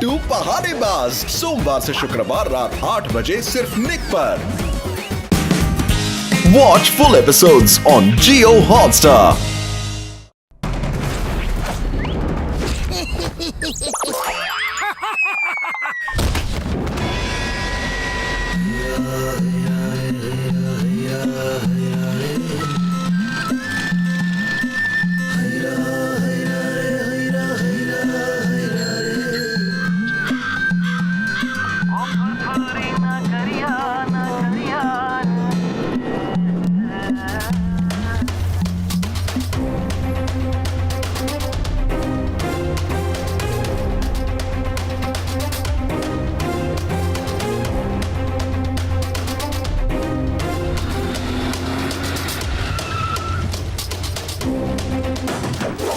To पहाड़ीबाज, सोमवार से शुक्रवार रात 8 बजे सिर्फ निक पर। Watch full episodes on Jio Hotstar.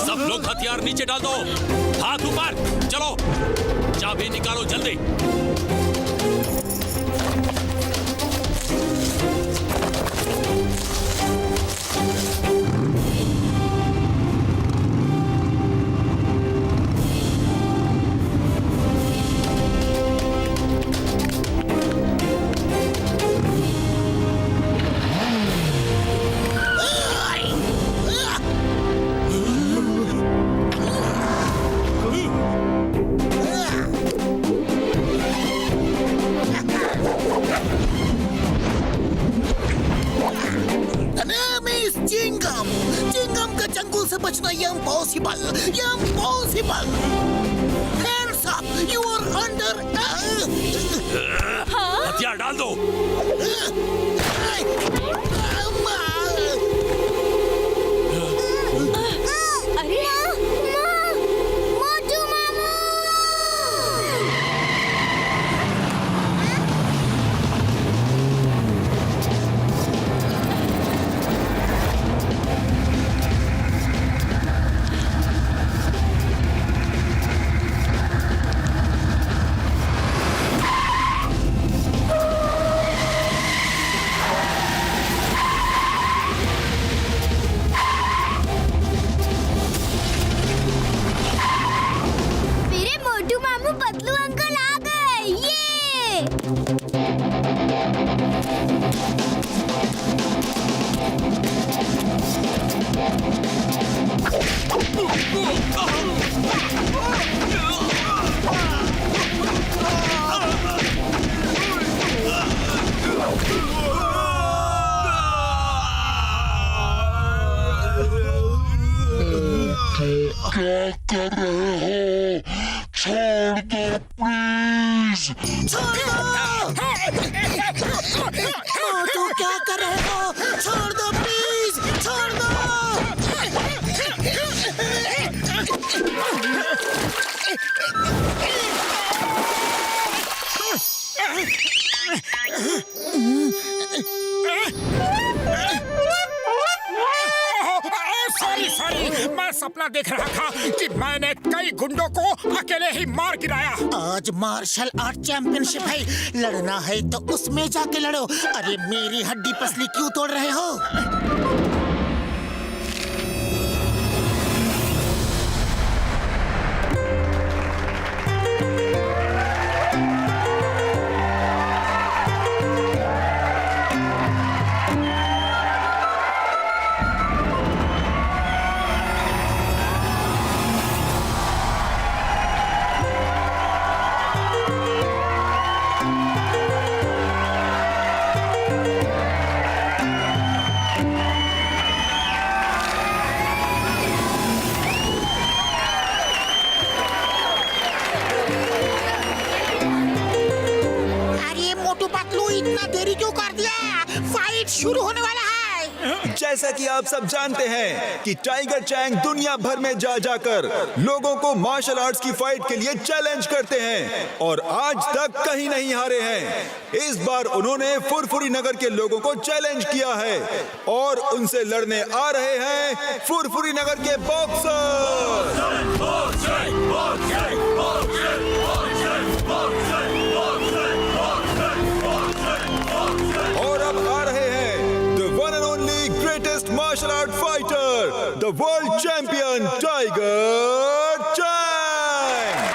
सब लोग हथियार नीचे डाल दो, हाथ ऊपर, चलो चाबी निकालो जल्दी। चिंगम का चंगुल से बचना impossible. Hands up, you are under। हथियार डाल दो। अरे माँ, मोटू मामू। मेरे मोटू मामू पतलू अंकल आ गए। ये क्या कर रहे हो? छोड़ दो प्लीज। मोटू क्या कर रहे हो? छोड़ दो प्लीज, छोड़ दो। सॉरी, मैं सपना देख रहा था कि मैंने कई गुंडों को अकेले ही मार गिराया। आज मार्शल आर्ट चैंपियनशिप है, लड़ना है तो उसमें जाके लड़ो। अरे मेरी हड्डी पसली क्यों तोड़ रहे हो? इतना देरी क्यों कर दिया? फाइट शुरू होने वाला है। जैसा कि आप सब जानते हैं कि टाइगर चैंग दुनिया भर में जा जाकर लोगों को मार्शल आर्ट्स की फाइट के लिए चैलेंज करते हैं और आज तक कहीं नहीं हारे हैं। इस बार उन्होंने फुरफुरी नगर के लोगों को चैलेंज किया है और उनसे लड़ने आ रहे हैं फुरफुरी नगर के बॉक्सर। और अब आ रहे हैं the one and only greatest martial art fighter, the world champion Tiger Chang.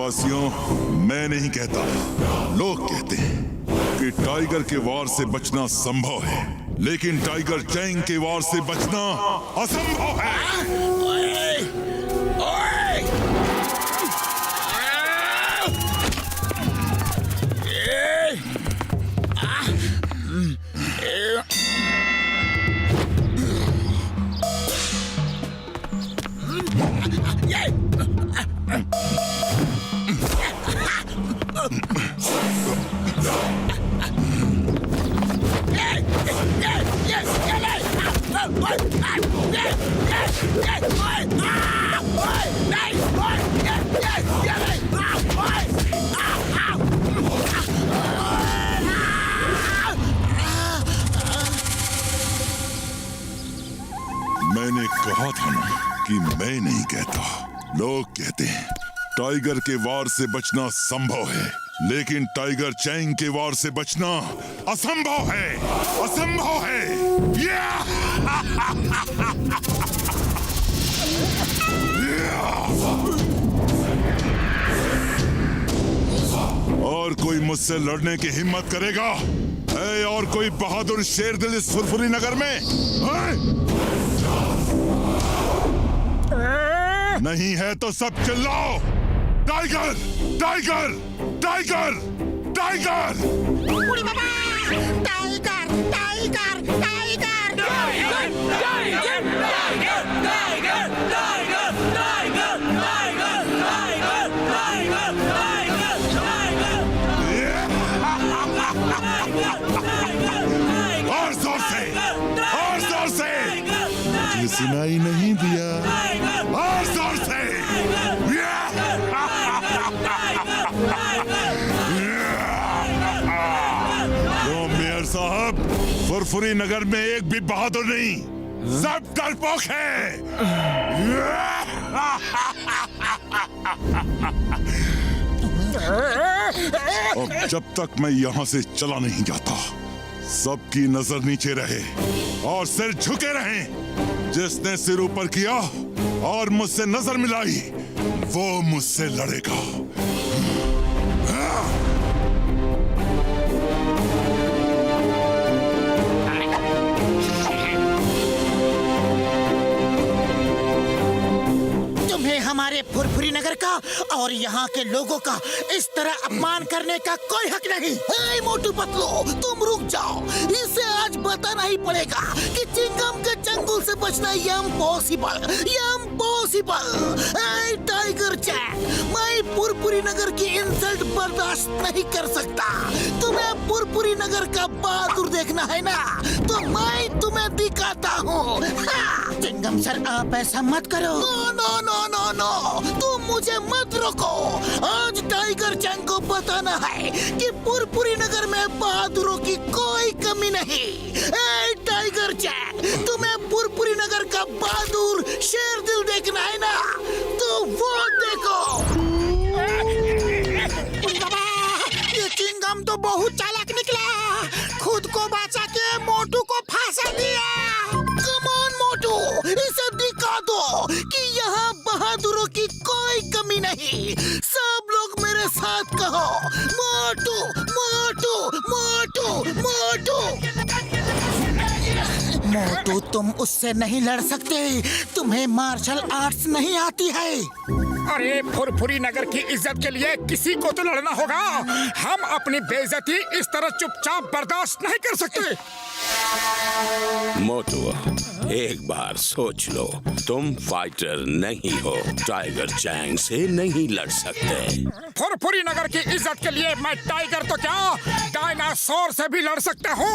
देशवासियों, मैं नहीं कहता, लोग कहते हैं कि टाइगर के वार से बचना संभव है, लेकिन टाइगर चैंग के वार से बचना असंभव है। मैंने कहा था ना कि मैं नहीं कहता, लोग कहते हैं टाइगर के वार से बचना संभव है, लेकिन टाइगर चैंग के वार से बचना असंभव है, असंभव है। और कोई मुझसे लड़ने की हिम्मत करेगा? है और कोई बहादुर शेर दिल इस फुरफुरी नगर में? नहीं है तो सब चिल्लाओ, टाइगर, टाइगर, टाइगर, टाइगर! उड़ी बाबा! Tiger, tiger, tiger! Tiger, tiger, tiger, tiger, tiger, tiger, tiger, tiger, tiger! और जोर से, और जोर से! मुझे सुनाई नहीं दिया, और जोर से! तो मेयर साहब, फुरफुरी नगर में एक भी बहादुर नहीं, सब डरपोक है। अब जब तक मैं यहाँ से चला नहीं जाता, सबकी नजर नीचे रहे और सिर झुके रहें। जिसने सिर ऊपर किया और मुझसे नजर मिलाई, वो मुझसे लड़ेगा। हमारे फुरफुरी नगर का और यहाँ के लोगों का इस तरह अपमान करने का कोई हक नहीं। हे मोटू पतलू, तुम रुक जाओ। इसे आज बताना ही पड़ेगा कि चिंगम के चंगुल से बचना इम्पॉसिबल, इम्पॉसिबल। हे टाइगर चैंग, मैं फुरफुरी नगर की इंसल्ट बर्दाश्त नहीं कर सकता। तुम्हें फुरफुरी नगर का बहादुर देखना है ना, तो मैं तुम्हें दिखाता हूँ। चिंगम सर, आप ऐसा मत करो। No no no no no, तुम मुझे मत रोको। आज टाइगर चैंग को बताना है कि फुरफुरी नगर में बहादुरों की कोई कमी नहीं। ए टाइगर चैंग, तुम्हें फुरफुरी नगर का बहादुर शेर दिल देखना है ना, तो वो देखो। ये चिंगम तो बहुत चालाक निकला, खुद को बचा के मोटू को फांसा दिया। कम ऑन मोटू, इसे दिखा दो कि यहाँ बहादुरों की कोई कमी नहीं। सब लोग मेरे साथ कहो, मोटू, मोटू, मोटू, मोटू। मोटू, तुम उससे नहीं लड़ सकते, तुम्हें मार्शल आर्ट्स नहीं आती है। अरे फुरफुरी नगर की इज्जत के लिए किसी को तो लड़ना होगा। हम अपनी बेइज्जती इस तरह चुपचाप बर्दाश्त नहीं कर सकते। मोटू, एक बार सोच लो, तुम फाइटर नहीं हो, टाइगर चैंग से नहीं लड़ सकते। फुरफुरी नगर की इज्जत के लिए मैं टाइगर तो क्या, डायनासोर से भी लड़ सकता हूँ।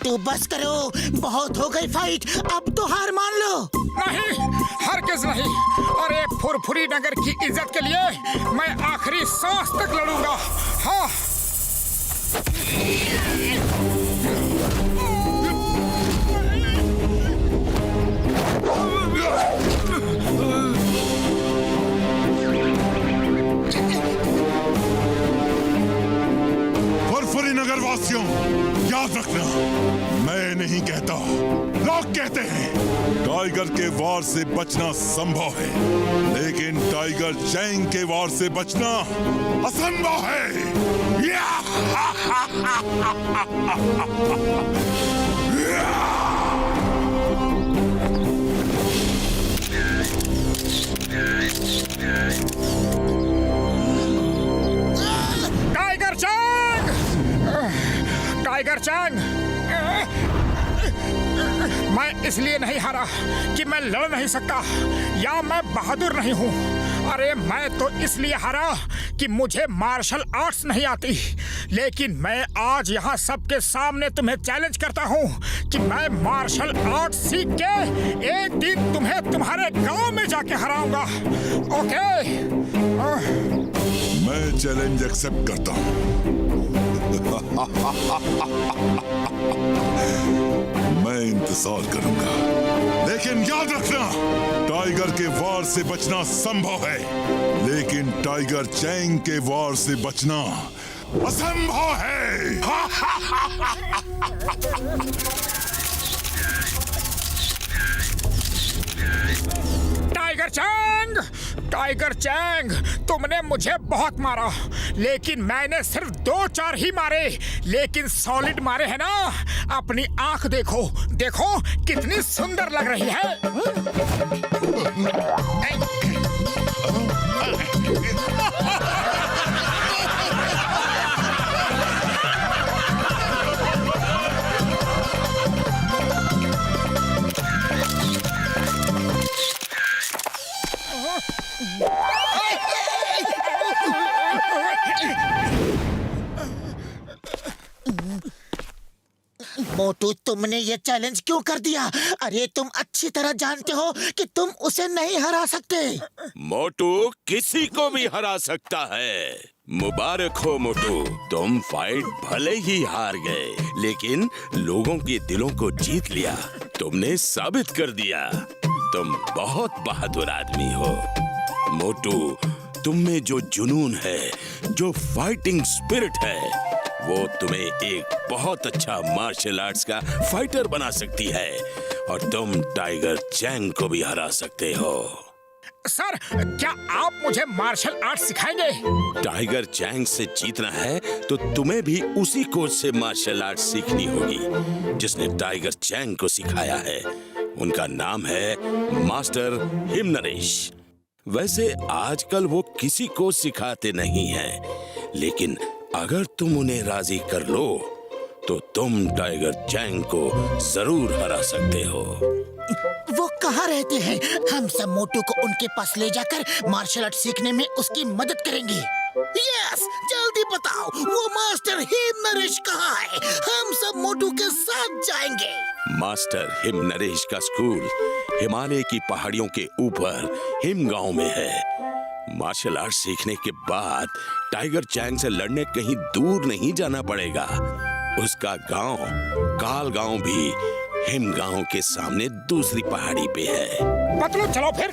मोटू बस करो, बहुत हो गई फाइट, अब तो हार मान लो। नहीं, हरगिज नहीं। अरे फुरफुरी नगर की इज्जत के लिए मैं आखिरी सांस तक लड़ूंगा। हाँ। फुरफुरी नगर वासियों, याद रखना, मैं नहीं कहता, लोग कहते हैं। टाइगर के वार से बचना संभव है, लेकिन टाइगर चैंग के वार से बचना असंभव है। Tiger Chang! Tiger Chang! मैं इसलिए नहीं हारा कि मैं लड़ नहीं सकता या मैं बहादुर नहीं हूँ। अरे मैं तो इसलिए हारा कि मुझे मार्शल आर्ट्स नहीं आती। लेकिन मैं आज यहाँ सबके सामने तुम्हें चैलेंज करता हूँ कि मैं मार्शल आर्ट्स सीख के एक दिन तुम्हें तुम्हारे गांव में जाके हराऊंगा। ओके? मैं चैलेंज एक्सेप्ट करता हूँ। मैं इंतजार करूंगा, लेकिन याद रखना, टाइगर के वार से बचना संभव है, लेकिन टाइगर चैंग के वार से बचना असंभव है। Tiger Chang! टाइगर चैंग, तुमने मुझे बहुत मारा, लेकिन मैंने सिर्फ 2-4 ही मारे, लेकिन सॉलिड मारे हैं ना। अपनी आंख देखो, देखो कितनी सुंदर लग रही है। मोटू, तुमने ये चैलेंज क्यों कर दिया? अरे तुम अच्छी तरह जानते हो कि तुम उसे नहीं हरा सकते। मोटू किसी को भी हरा सकता है। मुबारक हो मोटू, तुम फाइट भले ही हार गए, लेकिन लोगों के दिलों को जीत लिया। तुमने साबित कर दिया तुम बहुत बहादुर आदमी हो। मोटू, तुम में जो जुनून है, जो फाइटिंग स्पिरिट है, वो तुम्हें एक बहुत अच्छा मार्शल आर्ट्स का फाइटर बना सकती है, और तुम टाइगर चैंग को भी हरा सकते हो। सर, क्या आप मुझे मार्शल आर्ट्स सिखाएंगे? टाइगर चैंग से जीतना है तो तुम्हें भी उसी कोच से मार्शल आर्ट्स सीखनी होगी जिसने टाइगर चैंग को सिखाया है। उनका नाम है मास्टर हिमनरेश। वैसे आजकल वो किसी को सिखाते नहीं हैं, लेकिन अगर तुम उन्हें राजी कर लो तो तुम टाइगर चैंग को जरूर हरा सकते हो। वो कहाँ रहते हैं? हम सब मोटू को उनके पास ले जाकर मार्शल आर्ट सीखने में उसकी मदद करेंगे। यस, जल्दी बताओ, वो मास्टर हिमनरेश कहाँ है? हम सब मोटू के साथ जाएंगे। मास्टर हिमनरेश का स्कूल हिमालय की पहाड़ियों के ऊपर हिम गांव में है। मार्शल आर्ट सीखने के बाद टाइगर चैंग से लड़ने कहीं दूर नहीं जाना पड़ेगा। उसका गांव काल गांव भी हिम गांव के सामने दूसरी पहाड़ी पे है। मतलब चलो फिर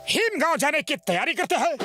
हिम गांव जाने की तैयारी करते हैं।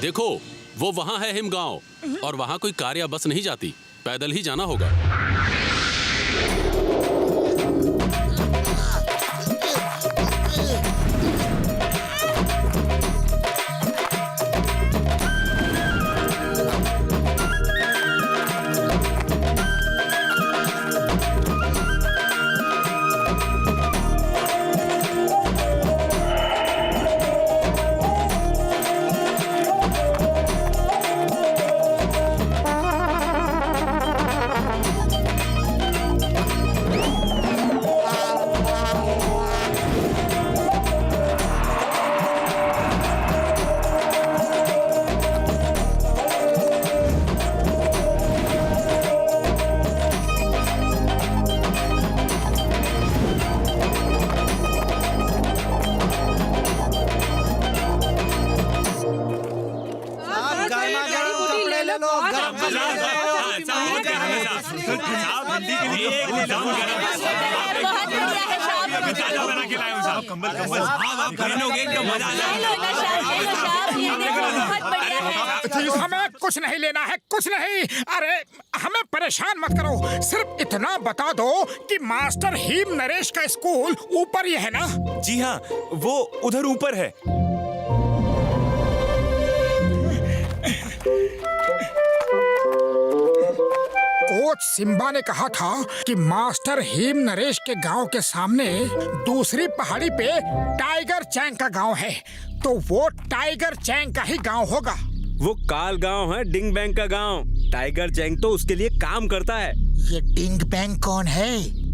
देखो, वो वहाँ है हिमगांव, और वहाँ कोई कार या बस नहीं जाती, पैदल ही जाना होगा। हमें कुछ नहीं लेना है, कुछ नहीं। अरे हमें परेशान मत करो, सिर्फ इतना बता दो कि मास्टर हीम नरेश का स्कूल ऊपर ही है ना? जी हाँ, वो उधर ऊपर है। कोच सिम्बा ने कहा था कि मास्टर हीम नरेश के गांव के सामने दूसरी पहाड़ी पे टाइगर चैंग का गांव है, तो वो टाइगर चैंग का ही गांव होगा। वो काल गांव है, डिंग बैंग का गांव। टाइगर चैंग तो उसके लिए काम करता है। ये डिंग बैंग कौन है?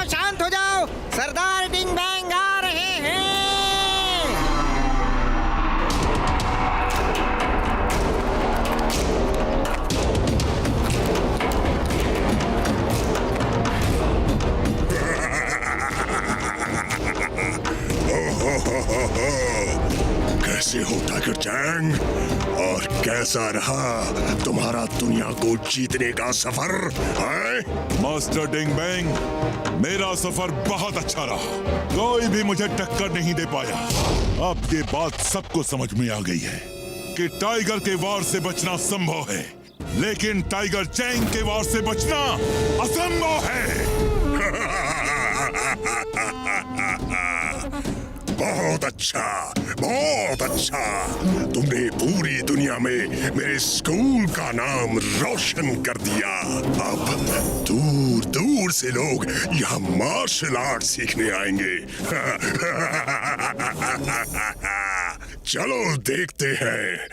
शांत हो जाओ, सरदार डिंग बैंग आ रहे हैं। कैसे हो टाइगर चैंग? और कैसा रहा तुम्हारा दुनिया को जीतने का सफर? मास्टर डिंग बैंग, मेरा सफर बहुत अच्छा रहा। कोई भी मुझे टक्कर नहीं दे पाया। अब ये बात सबको समझ में आ गई है कि टाइगर के वार से बचना संभव है, लेकिन टाइगर चैंग के वार से बचना असंभव है। बहुत अच्छा, बहुत अच्छा। तुमने पूरी दुनिया में मेरे स्कूल का नाम रोशन कर दिया। अब दूर दूर से लोग यहाँ मार्शल आर्ट सीखने आएंगे। चलो देखते हैं,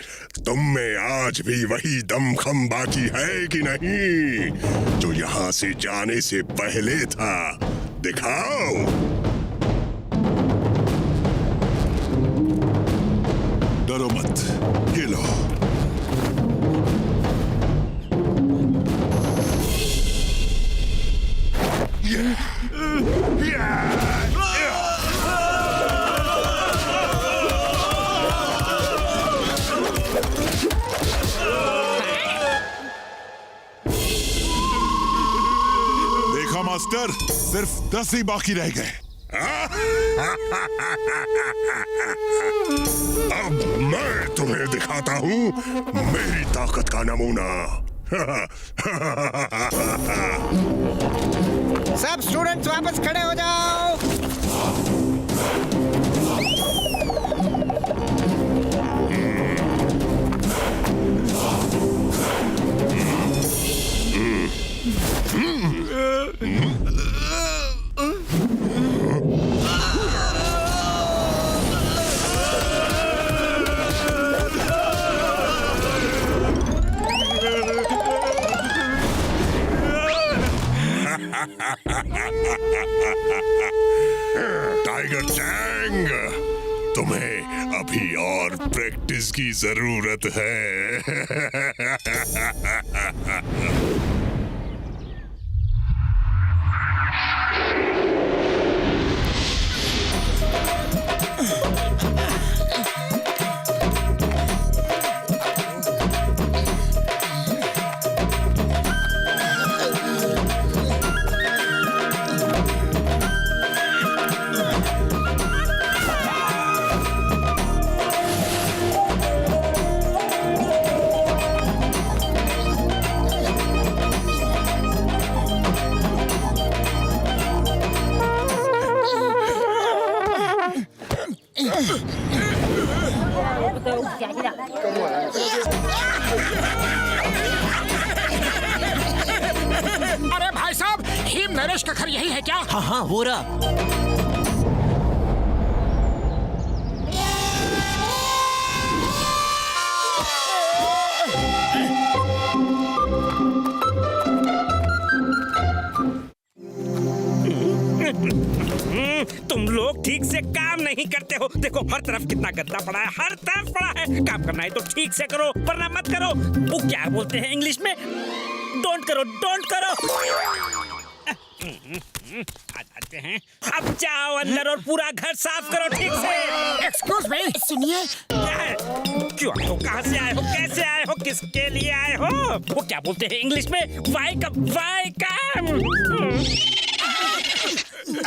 तुम में आज भी वही दमखम बाकी है कि नहीं जो यहाँ से जाने से पहले था। दिखाओ। डरो मत, ये लो। देखा मास्टर, सिर्फ 10 ही बाकी रह गए। अब मैं तुम्हें दिखाता हूँ मेरी ताकत का नमूना। सब स्टूडेंट्स वापस खड़े हो जाओ। टाइगर चैंग, तुम्हें अभी और प्रैक्टिस की जरूरत है। अरे भाई साहब, हिम नरेश का घर यही है क्या? हाँ हाँ वो रहा। तुम लोग ठीक से काम नहीं करते हो। देखो हर तरफ कितना गंदा पड़ा है, हर तरफ पड़ा है। काम करना है तो ठीक से करो, वरना मत करो। वो क्या बोलते हैं इंग्लिश में? डोंट करो, डोंट करो। आ जाते हैं। अब जाओ अंदर और पूरा घर साफ करो ठीक से। एक्सक्यूज मी, सुनिए, क्या है? क्यों आए हो? कहाँ से आए हो? कैसे आए हो? किसके लिए आए हो? वो क्या बोलते हैं इंग्लिश में? वाई कम।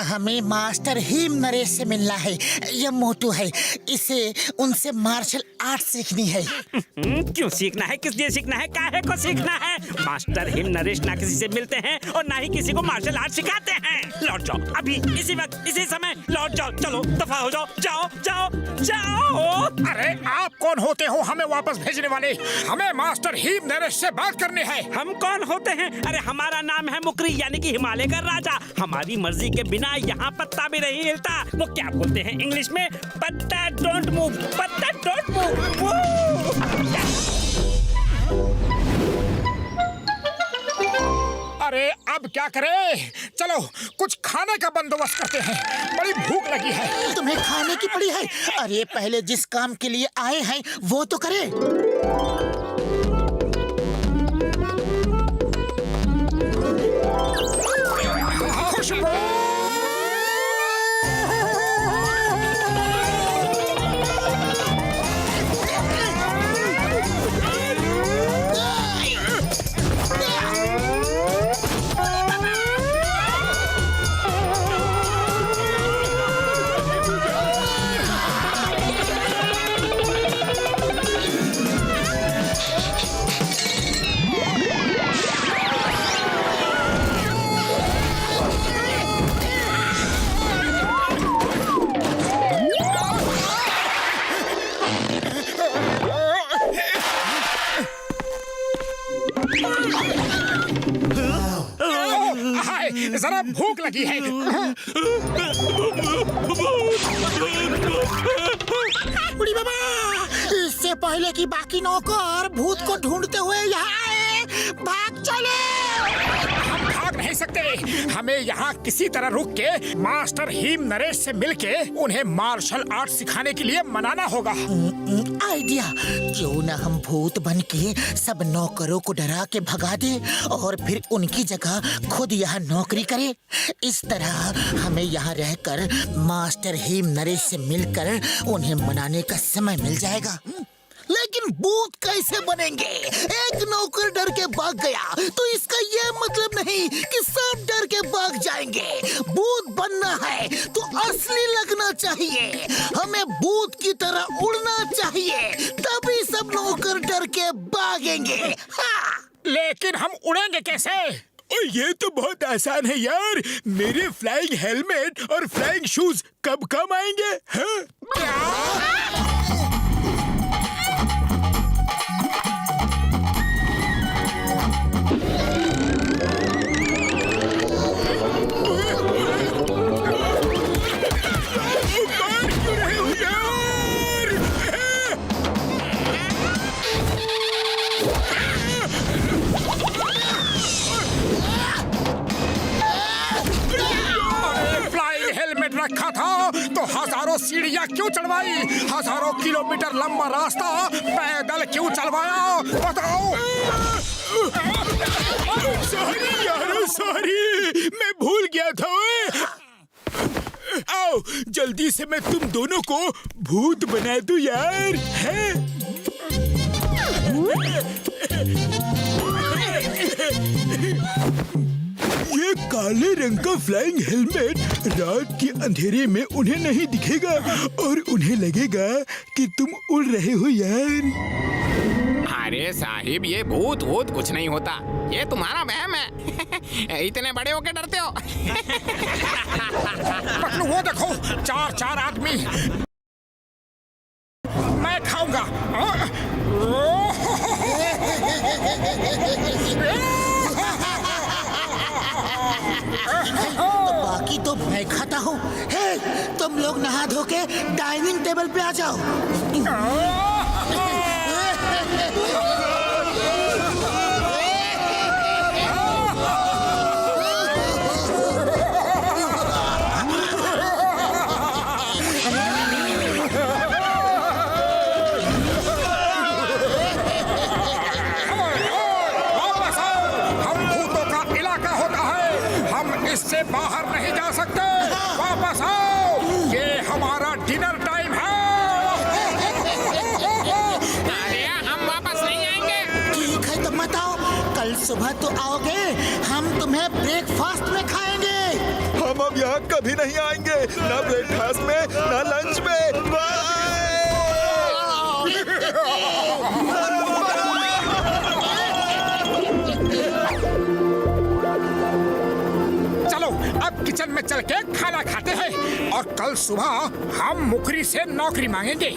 हमें मास्टर हिम नरेश से मिलना है। यह मोटू है, इसे उनसे मार्शल आर्ट सीखनी है। क्यों सीखना है? किस लिए सीखना है? काहे को सीखना है? मास्टर हिम नरेश ना किसी से मिलते हैं और ना ही किसी को मार्शल आर्ट सिखाते हैं। लौट जाओ अभी, इसी वक्त, इसी समय लौट जाओ। चलो दफा हो जाओ, जाओ जाओ जाओ। अरे आप कौन होते हो हमें वापस भेजने वाले? हमें मास्टर हिम नरेश से बात करनी है। हम कौन होते हैं? अरे हमारा नाम है मुकरी, यानी कि हिमालय का राजा। हमारी मर्जी के बिना यहाँ पत्ता भी नहीं हिलता। वो क्या बोलते हैं इंग्लिश में? पत्ता डोंट मूव, पत्ता डोंट मूव। अरे अब क्या करें? चलो कुछ खाने का बंदोबस्त करते हैं, बड़ी भूख लगी है। तुम्हें खाने की पड़ी है? अरे पहले जिस काम के लिए आए हैं वो तो करें। खुशबू! जरा भूख लगी है। बुढ़ी बाबा, इससे पहले कि बाकी नौकर भूत को ढूंढते हुए यहाँ आए, भाग चले। हम भाग नहीं सकते। हमें यहाँ किसी तरह रुक के मास्टर हिम नरेश से मिलके उन्हें मार्शल आर्ट सिखाने के लिए मनाना होगा। आइडिया, क्यों न हम भूत बन के सब नौकरों को डरा के भगा दे और फिर उनकी जगह खुद यहाँ नौकरी करे। इस तरह हमें यहाँ रहकर मास्टर हिम नरेश से मिलकर उन्हें मनाने का समय मिल जाएगा। लेकिन भूत कैसे बनेंगे? एक नौकर डर के भाग गया तो इसका ये मतलब नहीं कि सब डर के भाग जाएंगे। भूत बनना है तो असली लगना चाहिए। हमें भूत की तरह उड़ना चाहिए, तभी सब नौकर डर के भागेंगे। हाँ। लेकिन हम उड़ेंगे कैसे? ये तो बहुत आसान है यार। मेरे फ्लाइंग हेलमेट और फ्लाइंग शूज कब काम आएंगे? हाँ? क्या? रखा था तो हजारों सीढ़ियां क्यों चढ़वाई? हजारों किलोमीटर लंबा रास्ता पैदल क्यों चलवाया? बताओ। सॉरी यार, सॉरी, मैं भूल गया था। आओ जल्दी से मैं तुम दोनों को भूत बना दूं यार। है? ये काले रंग का फ्लाइंग हेलमेट रात के अंधेरे में उन्हें नहीं दिखेगा और उन्हें लगेगा कि तुम उड़ रहे हो यार। अरे साहिब, ये भूत वूत कुछ नहीं होता, ये तुम्हारा वहम है। इतने बड़े होके डरते हो। पतलू वो देखो, चार आदमी। मैं खाऊंगा, तो मैं खाता हूँ। हे, तुम लोग नहा धो के डाइनिंग टेबल पे आ जाओ। इससे बाहर नहीं जा सकते। वापस आओ, ये हमारा डिनर टाइम है। अरे हम वापस नहीं आएंगे। ठीक है तो मत आओ, कल सुबह तो आओगे, हम तुम्हें ब्रेकफास्ट में खाएंगे। हम अब यहाँ कभी नहीं आएंगे, ना ब्रेकफास्ट में ना लंच में। चलो अब किचन में चल के खाना खाते हैं और कल सुबह हम मुखरी से नौकरी मांगेंगे।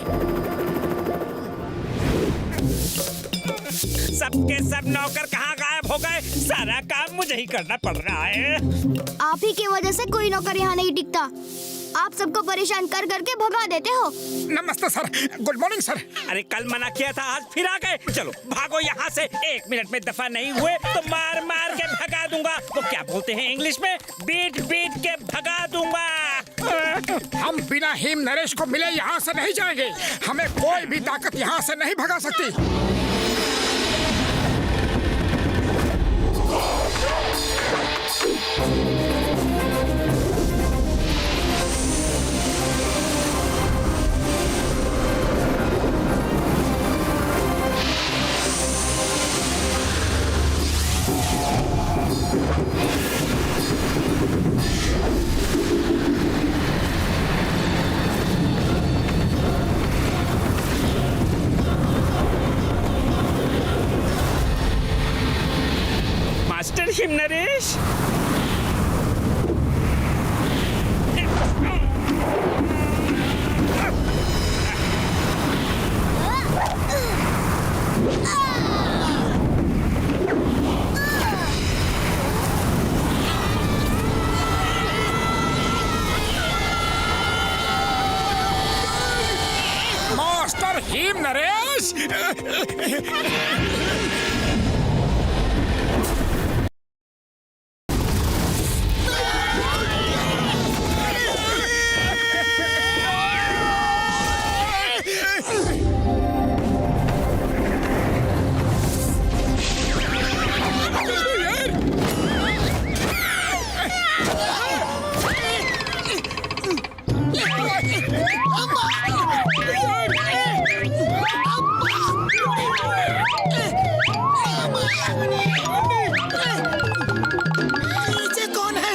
सबके सब नौकर कहाँ गायब हो गए? सारा काम मुझे ही करना पड़ रहा है। आप ही की वजह से कोई नौकर यहाँ नहीं टिकता। आप सबको परेशान कर करके भगा देते हो। नमस्ते सर, गुड मॉर्निंग सर। अरे कल मना किया था, आज फिर आ गए। चलो भागो यहाँ से, 1 मिनट में दफा नहीं हुए तो मार मार के भगा दूंगा। वो क्या बोलते हैं इंग्लिश में, बीट बीट के भगा दूंगा। हम बिना हिम नरेश को मिले यहाँ से नहीं जाएंगे। हमें कोई भी ताकत यहाँ से नहीं भगा सकती। Master him Naresh, master him Naresh. नीचे कौन है?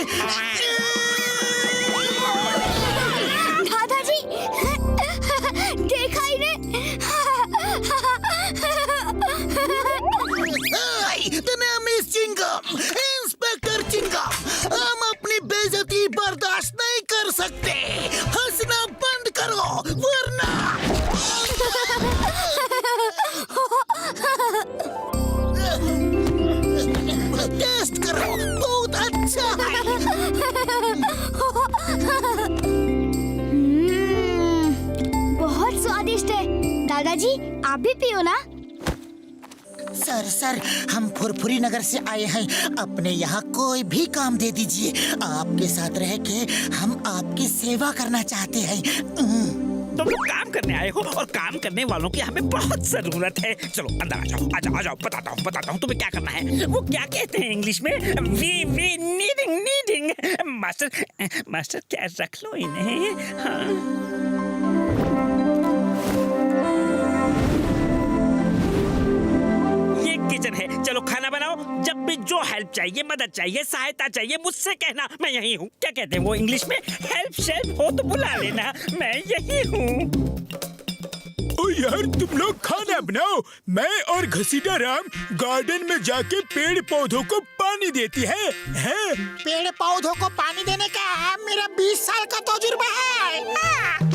दादाजी, देखा ही ने। मिस चिंगम, इंस्पेक्टर चिंगम, हम अपनी बेइज्जती बर्दाश्त नहीं कर सकते। हंसना बंद करो वरना। टेस्ट करो, बहुत अच्छा है। बहुत स्वादिष्ट है। दादाजी आप भी पियो ना। सर, हम फुरफुरी नगर से आए हैं। अपने यहाँ कोई भी काम दे दीजिए। आपके साथ रह के हम आपकी सेवा करना चाहते हैं। तुम लोग काम करने आए हो और काम करने वालों की हमें बहुत जरूरत है। चलो अंदर आ जाओ, आ जाओ, बताता हूँ तुम्हें क्या करना है। वो क्या कहते हैं इंग्लिश में, वी नीडिंग। मास्टर क्या रख लो इन्हें। हाँ। किचन है, चलो खाना बनाओ। जब भी जो हेल्प चाहिए, मदद चाहिए, सहायता चाहिए, मुझसे कहना, मैं यही हूँ। क्या कहते हैं वो इंग्लिश में, हेल्प शेल्प हो तो बुला लेना, मैं यही हूँ। ओ यार, तुम लोग खाना बनाओ, मैं और घसीटा राम गार्डन में जाके पेड़ पौधों को पानी देती है। पेड़ पौधों को पानी देने का मेरा 20 साल का तजुर्बा है।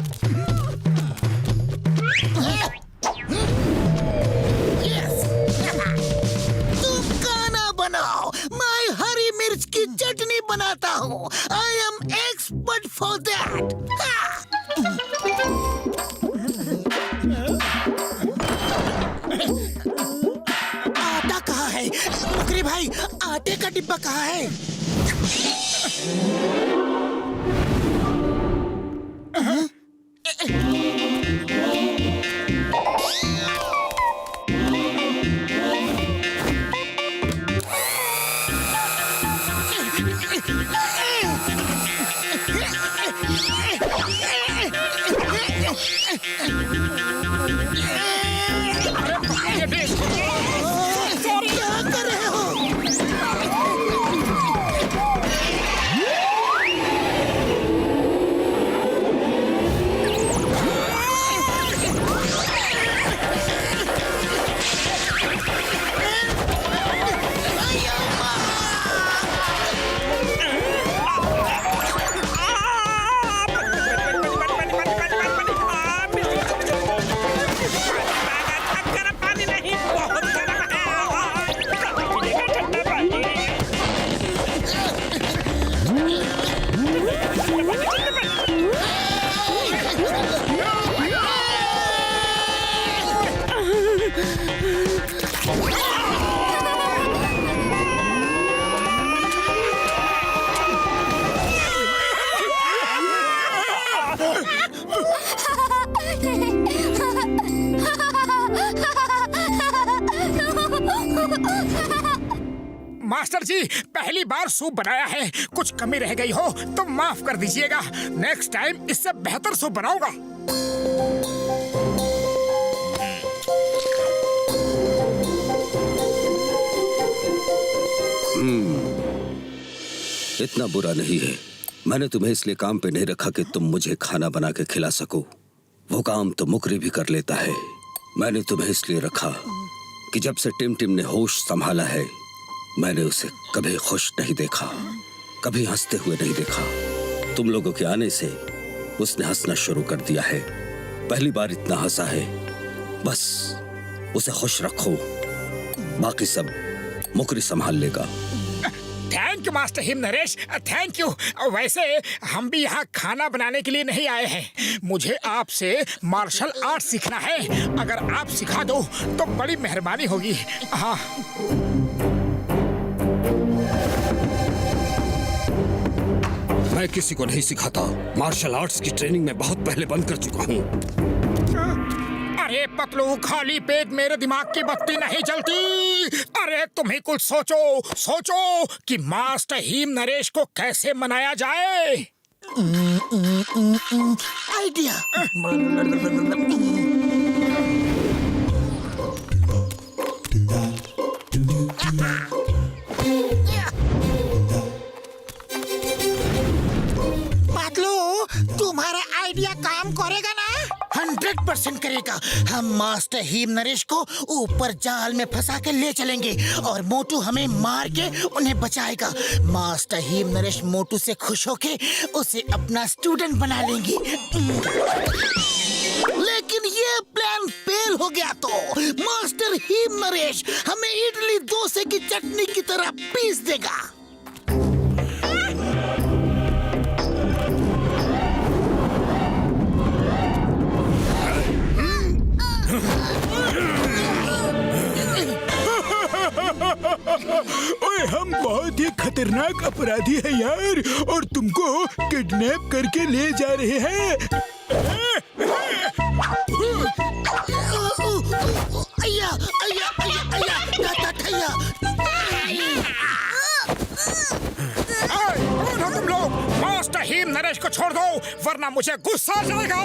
बनाओ, मैं हरी मिर्च की चटनी बनाता हूँ। I am for that. आटा कहाँ है? मुकरी भाई, आटे का डिब्बा कहाँ है? क्या कर रहे हो? मास्टर जी, पहली बार सूप बनाया है, कुछ कमी रह गई हो तो माफ कर दीजिएगा। नेक्स्ट टाइम इससे बेहतर सूप बनाऊंगा। इतना बुरा नहीं है। मैंने तुम्हें इसलिए काम पे नहीं रखा कि तुम मुझे खाना बना के खिला सको। वो काम तो मुकरी भी कर लेता है। मैंने तुम्हें इसलिए रखा कि जब से टिम ने होश संभाला है, मैंने उसे कभी खुश नहीं देखा, कभी हंसते हुए नहीं देखा। तुम लोगों के आने से उसने हंसना शुरू कर दिया है। पहली बार इतना हंसा है। बस उसे खुश रखो, बाकी सब मुकरी संभाल लेगा। Thank you master him Naresh, thank you. वैसे हम भी यहाँ खाना बनाने के लिए नहीं आए हैं। मुझे आपसे मार्शल आर्ट सीखना है। अगर आप सिखा दो तो बड़ी मेहरबानी होगी। हाँ, मैं किसी को नहीं सिखाता। मार्शल आर्ट्स की ट्रेनिंग में बहुत पहले बंद कर चुका हूँ। अरे पतलू, खाली पेट मेरे दिमाग की बत्ती नहीं जलती। अरे तुम ही कुछ सोचो कि मास्टर हिम नरेश को कैसे मनाया जाए। आइडिया। पतलू, तुम्हारा आइडिया काम करेगा ना? 100% करेगा। हम मास्टर हिम नरेश को ऊपर जाल में फंसा के ले चलेंगे और मोटू हमें मार के उन्हें बचाएगा। मास्टर हिम नरेश मोटू से खुश होके उसे अपना स्टूडेंट बना लेंगे। लेकिन ये प्लान फेल हो गया तो मास्टर हिम नरेश हमें इडली डोसे की चटनी की तरह पीस देगा। ओए, हम बहुत ही खतरनाक अपराधी हैं यार, और तुमको किडनैप करके ले जा रहे हैं। अय्या, अय्या, अय्या, अय्या, अय्या। कौन हो तुम लोग? मास्टर हिम नरेश को छोड़ दो वरना मुझे गुस्सा आ जाएगा।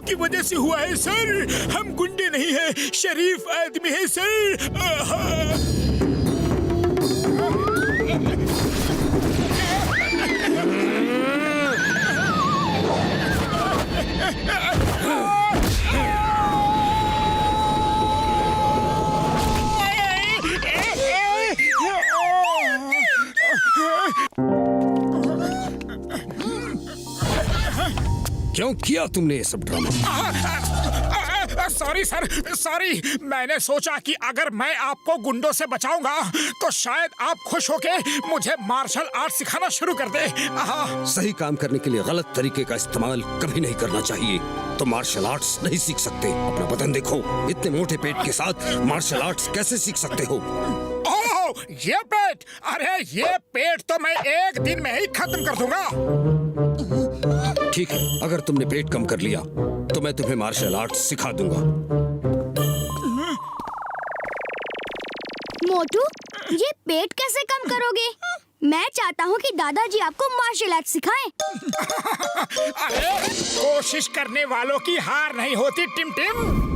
आपकी वजह से हुआ है सर। हम गुंडे नहीं हैं, शरीफ आदमी है सर। क्यों किया तुमने ये सब ड्रामा? Sorry sir, sorry. मैंने सोचा कि अगर मैं आपको गुंडों से बचाऊंगा तो शायद आप खुश होके मुझे मार्शल आर्ट सिखाना शुरू कर दे। सही काम करने के लिए गलत तरीके का इस्तेमाल कभी नहीं करना चाहिए। तो मार्शल आर्ट्स नहीं सीख सकते। अपना बदन देखो, इतने मोटे पेट के साथ मार्शल आर्ट्स कैसे सीख सकते हो? ओह, ये पेट! अरे ये पेट तो मैं एक दिन में ही खत्म कर दूंगा। ठीक है, अगर तुमने पेट कम कर लिया तो मैं तुम्हें मार्शल आर्ट्स सिखा दूंगा। मोटू, ये पेट कैसे कम करोगे? मैं चाहता हूँ कि दादाजी आपको मार्शल आर्ट सिखाएं। अरे कोशिश करने वालों की हार नहीं होती टिम टिम।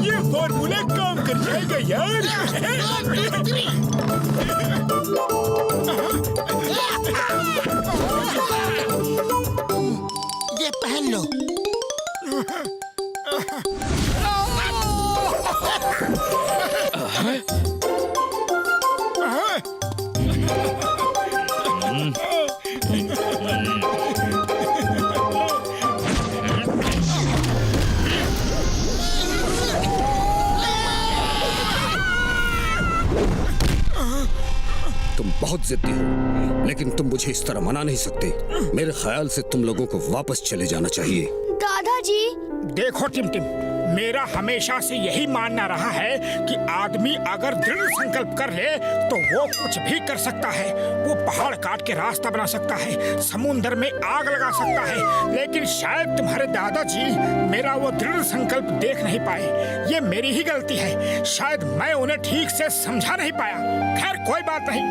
ये फॉर्मूला काम कर जाएगा यार। ये पहन लो। तुम बहुत जिद्दी हो, लेकिन तुम मुझे इस तरह मना नहीं सकते। मेरे ख्याल से तुम लोगों को वापस चले जाना चाहिए। दादाजी, देखो टिम टिम, मेरा हमेशा से यही मानना रहा है कि आदमी अगर दृढ़ संकल्प कर ले तो वो कुछ भी कर सकता है। वो पहाड़ काट के रास्ता बना सकता है, समुंदर में आग लगा सकता है, लेकिन शायद तुम्हारे दादाजी मेरा वो दृढ़ संकल्प देख नहीं पाए। ये मेरी ही गलती है, शायद मैं उन्हें ठीक से समझा नहीं पाया। खैर कोई बात नहीं,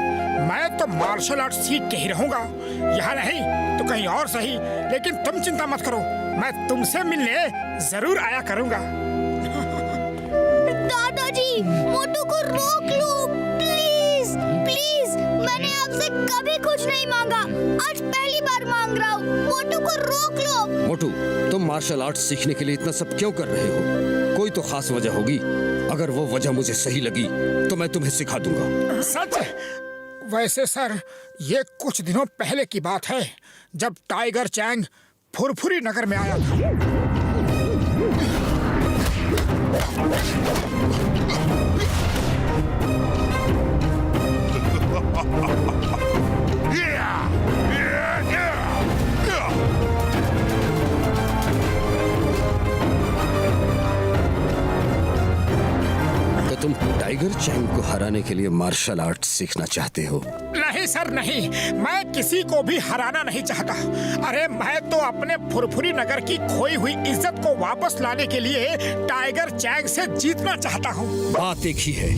मैं तो मार्शल आर्ट सीख के ही रहूंगा। यहाँ नहीं तो कहीं और सही, लेकिन तुम चिंता मत करो, मैं तुमसे मिलने जरूर आया करूंगा। दादाजी, मोटू को रोक लो प्लीज प्लीज। मैंने आपसे कभी कुछ नहीं मांगा, आज पहली बार मांग रहा हूँ। मोटू को रोक लो। मोटू, तुम मार्शल आर्ट सीखने के लिए इतना सब क्यों कर रहे हो? कोई तो खास वजह होगी। अगर वो वजह मुझे सही लगी तो मैं तुम्हें सिखा दूंगा। सच? वैसे सर, ये कुछ दिनों पहले की बात है, जब टाइगर चैंग फुरफुरी नगर में आया था। तो तुम टाइगर चैंग को हरा हराने के लिए मार्शल आर्ट सीखना चाहते हो? नहीं सर नहीं, मैं किसी को भी हराना नहीं चाहता। अरे मैं तो अपने फुरफुरी नगर की खोई हुई इज्जत को वापस लाने के लिए टाइगर चैंग से जीतना चाहता हूँ। बात एक ही है,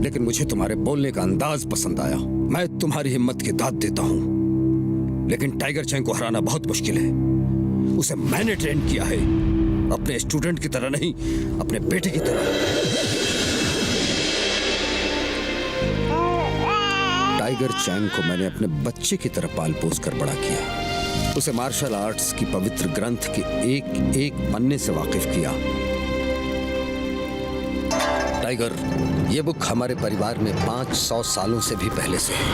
लेकिन मुझे तुम्हारे बोलने का अंदाज पसंद आया। मैं तुम्हारी हिम्मत की दाद देता हूँ, लेकिन टाइगर चैंग को हराना बहुत मुश्किल है। उसे मैंने ट्रेन किया है, अपने स्टूडेंट की तरह नहीं, अपने बेटे की तरह। टाइगर चैंग को मैंने अपने बच्चे की तरह पाल पोस कर बड़ा किया। उसे मार्शल आर्ट्स की पवित्र ग्रंथ के एक एक पन्ने से वाकिफ किया। टाइगर, ये बुक हमारे परिवार में 500 सालों से भी पहले से है,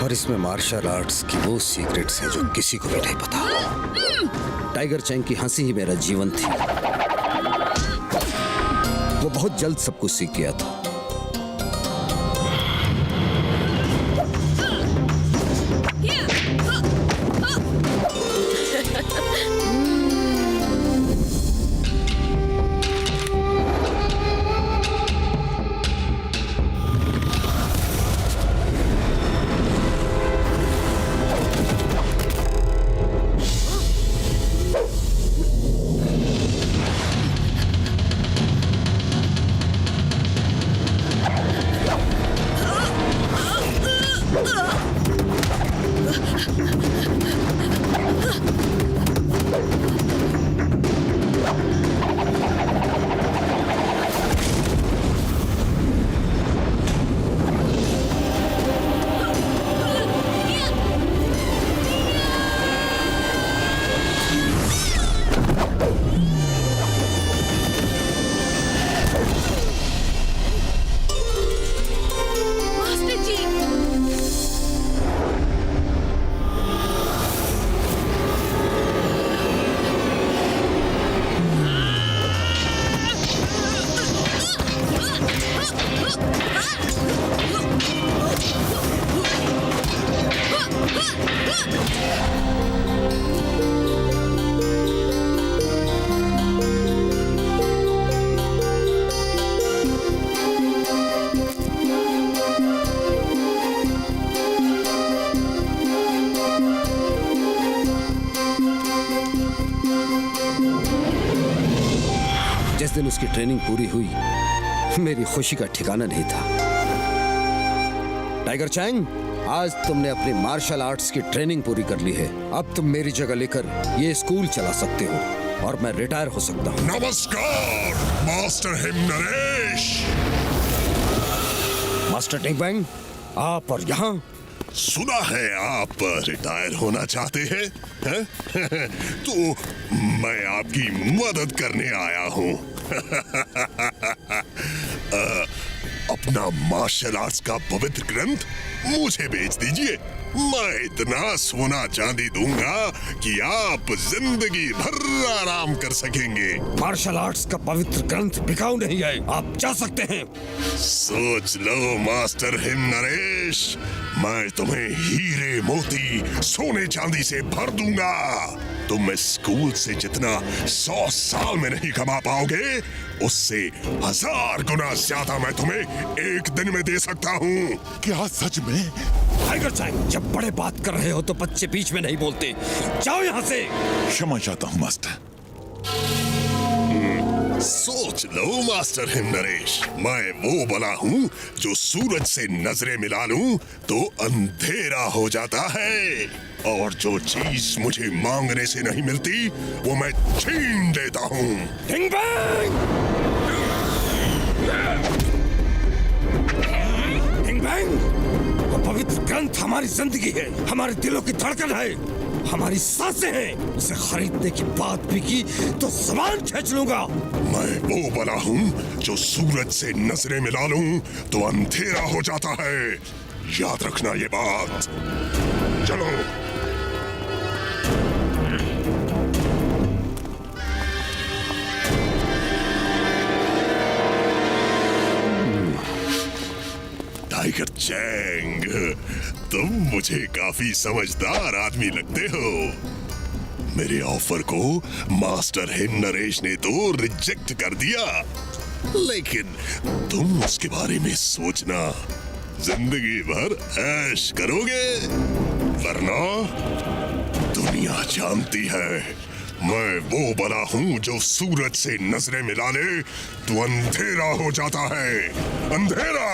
और इसमें मार्शल आर्ट्स की वो सीक्रेट्स हैं जो किसी को भी नहीं पता। टाइगर चैंग की हंसी ही मेरा जीवन थी। वो बहुत जल्द सब कुछ सीख गया था। जिस दिन उसकी ट्रेनिंग पूरी हुई, मेरी खुशी का ठिकाना नहीं था। टाइगर चैंग, आज तुमने अपनी मार्शल आर्ट्स की ट्रेनिंग पूरी कर ली है। अब तुम मेरी जगह लेकर ये स्कूल चला सकते हो और मैं रिटायर हो सकता हूँ। नमस्कार मास्टर हिम नरेश। मास्टर टिंग बैंग, आप और यहाँ? सुना है आप रिटायर होना चाहते हैं, हैं? तो मैं आपकी मदद करने आया हूँ। अपना मार्शल आर्ट्स का पवित्र ग्रंथ मुझे बेच दीजिए। मैं इतना सोना चांदी दूंगा कि आप जिंदगी भर आराम कर सकेंगे। मार्शल आर्ट्स का पवित्र ग्रंथ बिकाऊ नहीं है, आप जा सकते हैं। सोच लो मास्टर हिम नरेश, मैं तुम्हें हीरे मोती सोने चांदी से भर दूंगा। तुम इस स्कूल से जितना 100 साल में नहीं कमा पाओगे, उससे 1000 गुना ज्यादा मैं तुम्हें एक दिन में दे सकता हूँ। क्या सच में? टाइगर चैंग, जब बड़े बात कर रहे हो तो बच्चे बीच में नहीं बोलते। जाओ यहाँ से। क्षमा चाहता हूँ मास्टर। सोच लो मास्टर हिम नरेश, मैं वो बला हूँ जो सूरज से नजरें मिला लूं तो अंधेरा हो जाता है, और जो चीज मुझे मांगने से नहीं मिलती वो मैं छीन देता हूँ। टिंग बैंग! टिंग बैंग! वो पवित्र ग्रंथ हमारी जिंदगी है, हमारे दिलों की धड़कन है, हमारी सांसें हैं। उसे खरीदने की बात भी की तो ज़बान खींच लूंगा। मैं वो बला हूँ जो सूरज से नजरें मिला लूं तो अंधेरा हो जाता है। याद रखना ये बात। चलो। टाइगर चैंग, तुम मुझे काफी समझदार आदमी लगते हो। मेरे ऑफर को मास्टर हिम नरेश ने तो रिजेक्ट कर दिया। लेकिन तुम उसके बारे में सोचना, जिंदगी भर ऐश करोगे, वरना दुनिया जानती है मैं वो बला हूँ जो सूरज से नजरें मिला ले तो अंधेरा हो जाता है, अंधेरा।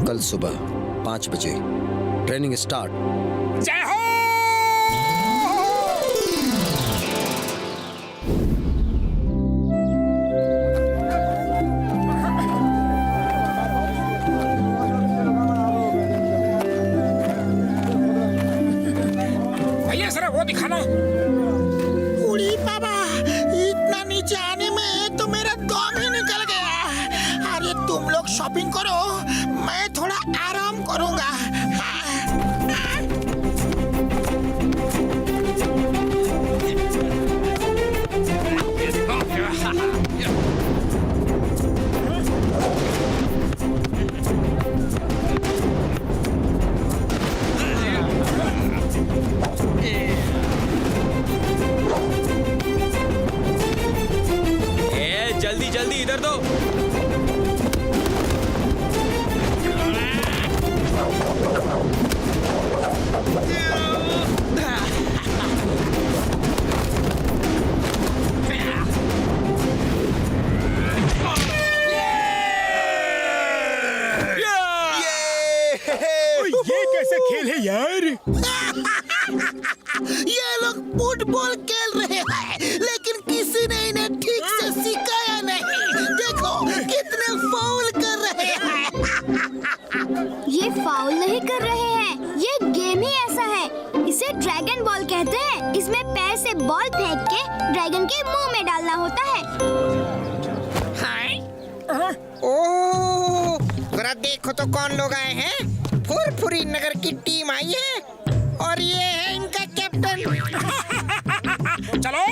कल सुबह 5 बजे ट्रेनिंग स्टार्ट। जय हो। भैया जरा वो दिखाना। उड़ी बाबा, इतना नीचे आने में तो मेरा दम ही निकल गया। अरे तुम लोग शॉपिंग करो, मैं थोड़ा आराम करूंगा। जल्दी जल्दी इधर दो। ये कैसा खेल है यार? ये लोग फुटबॉल खेल रहे हैं, लेकिन किसी ने इन्हें ठीक से सिखाया नहीं। देखो कितने फाउल कर रहे हैं। ये फाउल नहीं कर रहे हैं, ये गेम ही ऐसा है। इसे ड्रैगन बॉल कहते हैं। इसमें पैर से बॉल फेंक के ड्रैगन के मुंह में डालना होता है। ओह, जरा देखो तो कौन लोग आए हैं। फुरफुरी नगर की टीम आई है और ये है इनका कैप्टन। चलो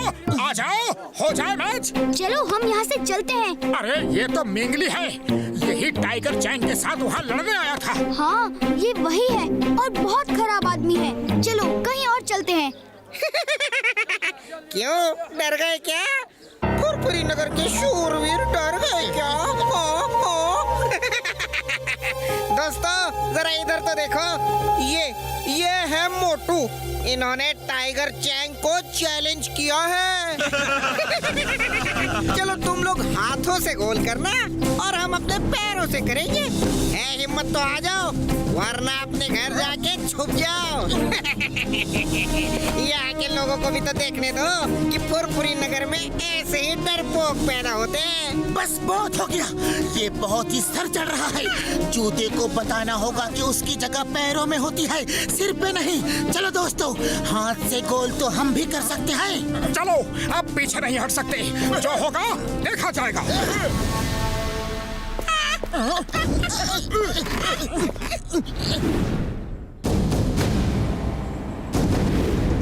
आ जाओ, हो जाए मैच। चलो हम यहाँ से चलते हैं। अरे ये तो मिंगली है, यही टाइगर चैंग के साथ वहाँ लड़ने आया था। हाँ ये वही है और बहुत खराब आदमी है। चलो कहीं और चलते हैं। क्यों डर गए क्या? फुरफुरी नगर के शूरवीर डर गए क्या? दोस्तों जरा इधर तो देखो, ये है मोटू। इन्होंने टाइगर चैंग को चैलेंज किया है। चलो तुम लोग हाथों से गोल करना और हम अपने पैरों से करेंगे। है हिम्मत तो आ जाओ, वरना अपने घर जाके छुप जाओ। यहाँ के लोगों को भी तो देखने दो कि फुरफुरी नगर में ऐसे ही डरपोक पैदा होते हैं। बस बहुत हो गया, ये बहुत ही सर चढ़ रहा है। जूते को बताना होगा कि उसकी जगह पैरों में होती है, सिर पे नहीं। चलो दोस्तों, हाथ से गोल तो हम भी कर सकते हैं। चलो अब पीछे नहीं हट सकते, जो होगा देखा जाएगा।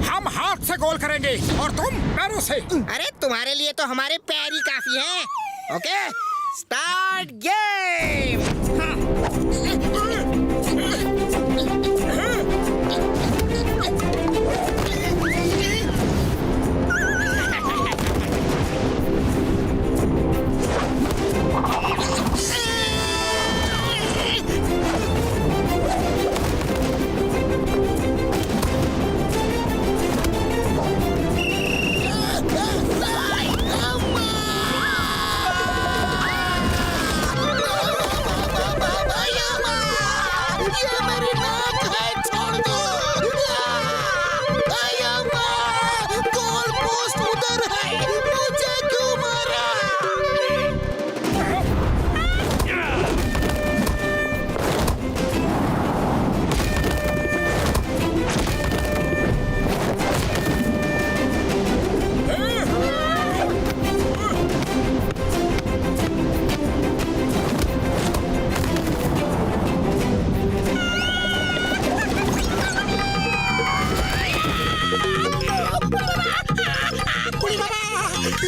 हम हाथ से गोल करेंगे और तुम पैरों से। अरे तुम्हारे लिए तो हमारे पैर ही काफी हैं। Okay, start game.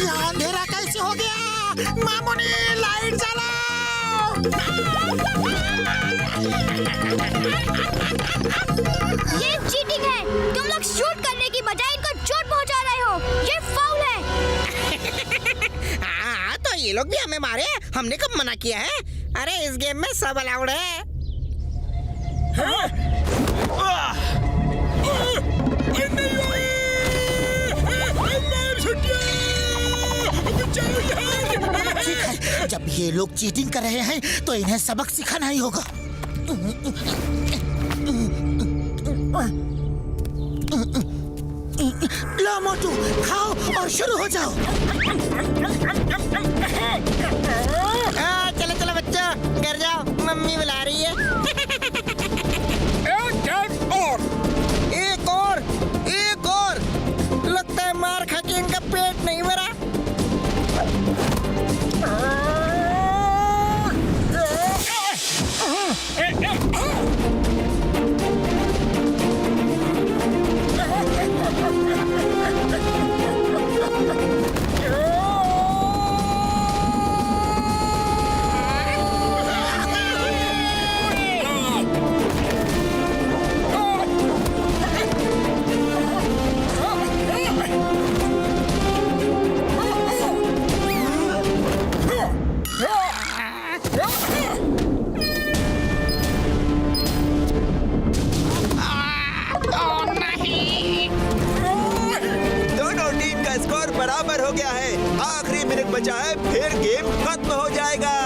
अंधेरा कैसे हो गया? मामूनी लाइट जलाओ। ये चीटिंग है। तुम लोग शूट करने की बजाय इनको चोट पहुंचा रहे हो। ये फाउल है। हाँ तो ये लोग भी हमें मारे, हमने कब मना किया है? अरे इस गेम में सब अलाउड है। ठीक है, जब ये लोग चीटिंग कर रहे हैं तो इन्हें सबक सिखाना ही होगा। लो मोटू, खाओ और शुरू हो जाओ। चलो चलो बच्चों, घर जाओ, मम्मी बुला रही है। एक और। लगता है मार खा के इनका पेट नहीं भरा। बराबर हो गया है। आखिरी मिनट बचा है, फिर गेम खत्म हो जाएगा।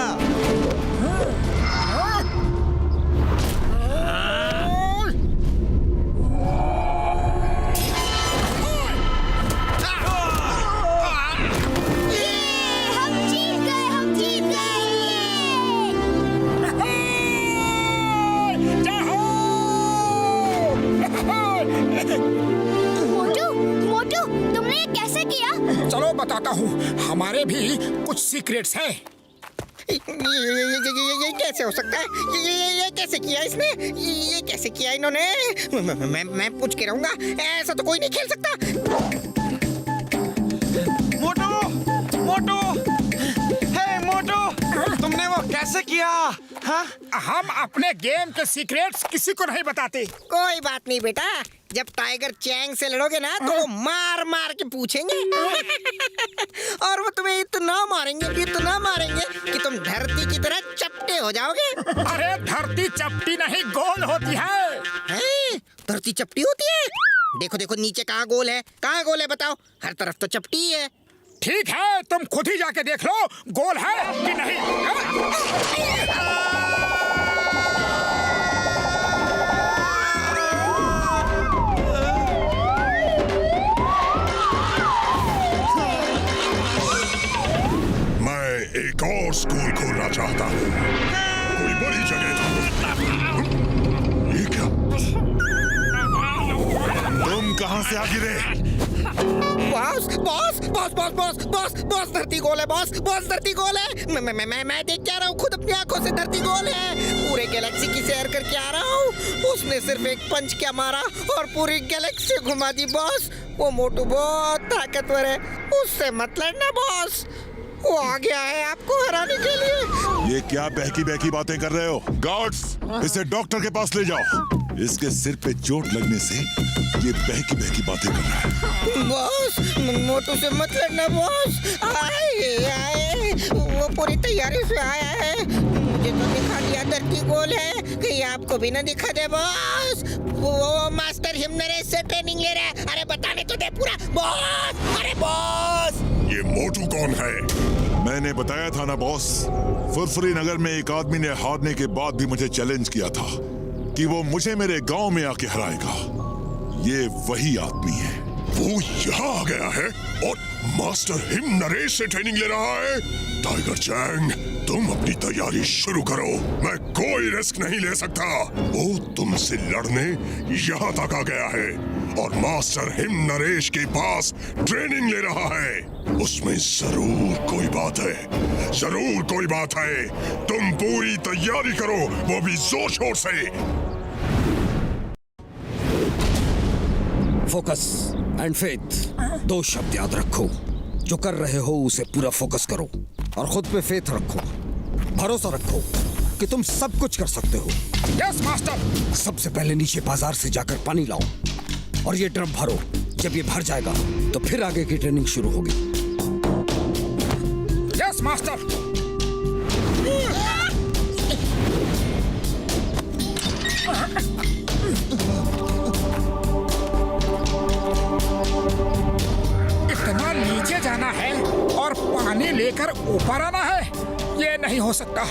चलो बताता हूँ, हमारे भी कुछ सीक्रेट्स हैं। ये कैसे हो सकता है? ये कैसे किया इसने? ये कैसे किया इन्होंने? मैं पूछ के रहूंगा, ऐसा तो कोई नहीं खेल सकता। मोटू, हे मोटू, तुमने वो कैसे किया? हाँ? हम अपने गेम के सीक्रेट्स किसी को नहीं बताते। कोई बात नहीं बेटा, जब टाइगर चैंग से लड़ोगे ना तो वो मार मार के पूछेंगे और वो तुम्हें इतना मारेंगे कि तुम धरती की तरह चपटे हो जाओगे। अरे धरती चपटी नहीं गोल होती है। धरती चपटी होती है? देखो देखो नीचे कहाँ गोल है बताओ। हर तरफ तो चपटी ही है। ठीक है, तुम खुद ही जाके देख लो गोल है कि नहीं। मैं एक और स्कूल खोलना चाहता हूँ, कोई बड़ी जगह। ये क्या? तुम कहाँ से आ गिरे? Boss boss boss boss boss boss boss धरती गोल है। बॉस धरती गोल है। मैं देख के आ रहा हूँ खुद अपनी आंखों से। धरती गोल है। पूरे गैलेक्सी की सैर करके आ रहा हूँ। उसने सिर्फ एक पंच क्या मारा और पूरी गैलेक्सी घुमा दी। बॉस वो मोटू बहुत ताकतवर है, उससे मत लड़ना बॉस। वो आ गया है आपको हराने के लिए। ये क्या बहकी बातें कर रहे हो? गार्ड्स, इसे डॉक्टर के पास ले जाओ। इसके सिर पे चोट लगने से ये बहकी बातें कर रहा है। बॉस मोटू से मत लड़ना बॉस। आए वो पूरी तैयारी से आया है। मुझे तो दिखा दिया धरती गोल है, कहीं आपको भी ना दिखा दे बॉस। वो मास्टर हिमनरेश से ट्रेनिंग ले रहा है। अरे बताने तो दे पूरा बॉस। अरे बॉस ये मोटू कौन है? मैंने बताया था ना बॉस, फुरफुरी नगर में एक आदमी ने हारने के बाद भी मुझे चैलेंज किया था कि वो मुझे मेरे गांव में आके हराएगा। ये वही आदमी है। वो यहाँ आ गया है और मास्टर हिमनरेश से ट्रेनिंग ले रहा है। टाइगर चैंग, तुम अपनी तैयारी शुरू करो। मैं कोई रिस्क नहीं ले सकता। वो तुमसे लड़ने यहाँ तक आ गया है और मास्टर हिमनरेश के पास ट्रेनिंग ले रहा है। उसमें जरूर कोई बात है। तुम पूरी तैयारी करो, वो भी जोर शोर से। फोकस एंड फेथ, दो शब्द याद रखो। जो कर रहे हो उसे पूरा फोकस करो और खुद पे फेथ रखो। भरोसा रखो कि तुम सब कुछ कर सकते हो। Yes master. सबसे पहले नीचे बाजार से जाकर पानी लाओ और ये ड्रम भरो। जब ये भर जाएगा तो फिर आगे की ट्रेनिंग शुरू होगी। Yes master. इतना नीचे जाना है और पानी लेकर ऊपर आना है? ये नहीं हो सकता।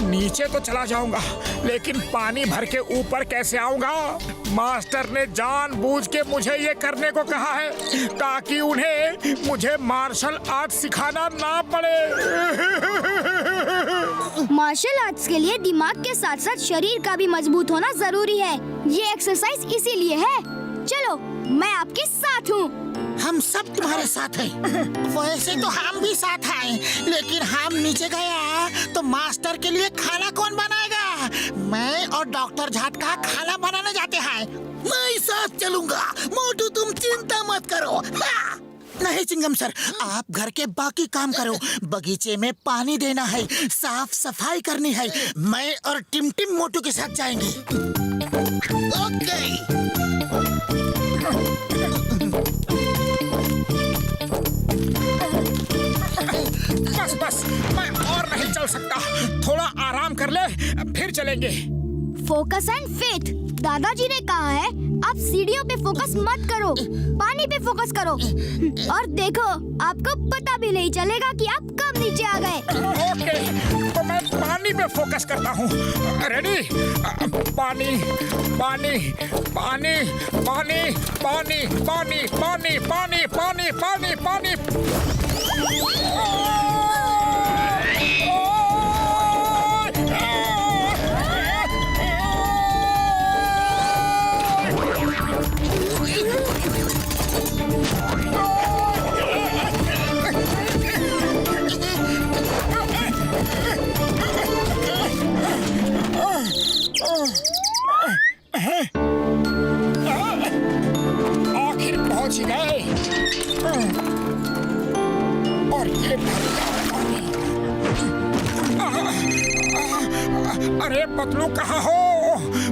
नीचे तो चला जाऊंगा लेकिन पानी भर के ऊपर कैसे आऊंगा? मास्टर ने जानबूझ के मुझे ये करने को कहा है ताकि उन्हें मुझे मार्शल आर्ट सिखाना ना पड़े। मार्शल आर्ट्स के लिए दिमाग के साथ साथ शरीर का भी मजबूत होना जरूरी है। ये एक्सरसाइज इसीलिए है। चलो मैं आपके साथ हूँ। हम सब तुम्हारे साथ हैं। वैसे तो हम भी साथ हैं, लेकिन हम नीचे गया तो मास्टर के लिए खाना कौन बनाएगा? मैं और डॉक्टर झटका खाना बनाने जाते हैं। मैं साथ चलूंगा। मोटू तुम चिंता मत करो। नहीं चिंगम सर, आप घर के बाकी काम करो। बगीचे में पानी देना है, साफ सफाई करनी है। मैं और टिम मोटू के साथ जाएंगे। ओके। बस मैं और नहीं चल सकता। थोड़ा आराम कर ले, फिर चलेंगे। Focus and faith. दादाजी ने कहा है आप सीढ़ियों पे फोकस मत करो, पानी पे फोकस करो। और देखो आपको पता भी नहीं चलेगा कि आप कब नीचे आ गए। ओके, तो मैं पानी पे फोकस करता हूँ। रेडी? पानी पानी पानी पानी पानी पानी पानी पानी पानी पानी पानी। आखिर पहुंच गए। और ये अरे पतलू कहाँ हो?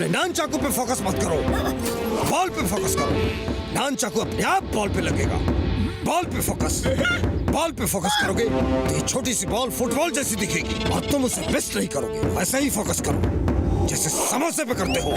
अपने नान चाकू पे फोकस मत करो, बॉल पे फोकस करो। नान चाकू अपने आप बॉल पे लगेगा। बॉल पे फोकस, बॉल पे फोकस करोगे तो ये छोटी सी बॉल फुटबॉल जैसी दिखेगी और तुम उसे मिस नहीं करोगे। वैसे ही फोकस करो जैसे समोसे पे करते हो।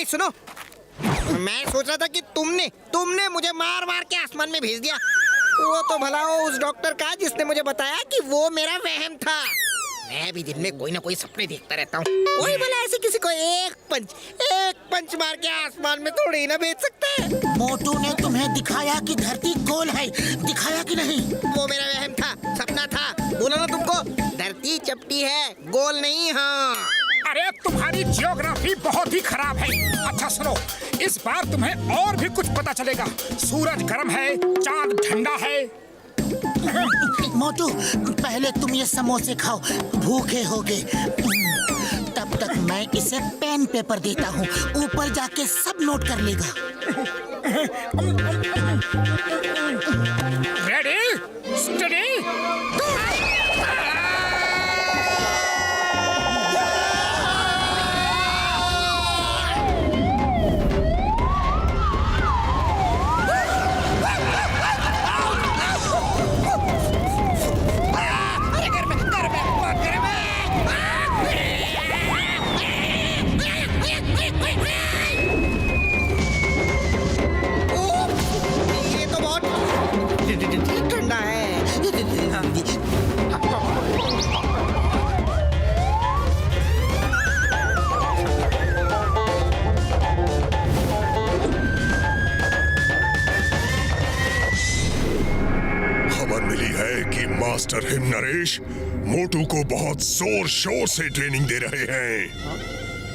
सुनो, मैं सोच रहा था कि तुमने मुझे मार मार के आसमान में भेज दिया। वो तो भला हो उस डॉक्टर का जिसने मुझे बताया कि वो मेरा वहम था। मैं भी दिन में कोई ना कोई सपने देखता रहता हूँ। वही भला ऐसे किसी को एक पंच मार के आसमान में थोड़ी ही ना भेज सकता है। मोटू ने तुम्हें दिखाया कि धरती गोल है, दिखाया कि नहीं? वो मेरा वहम था, सपना था। बोला ना तुमको, धरती चपटी है, गोल नहीं। हाँ, अरे तुम्हारी जियोग्राफी बहुत ही खराब है। अच्छा सुनो, इस बार तुम्हें और भी कुछ पता चलेगा। सूरज गर्म है, चांद ठंडा है। मोटू, पहले तुम ये समोसे खाओ, भूखे होगे। तब तक मैं इसे पेन पेपर देता हूँ, ऊपर जाके सब नोट कर लेगा। Ready, study. ठंडा है। खबर मिली है कि मास्टर हिम नरेश मोटू को बहुत जोर शोर से ट्रेनिंग दे रहे हैं,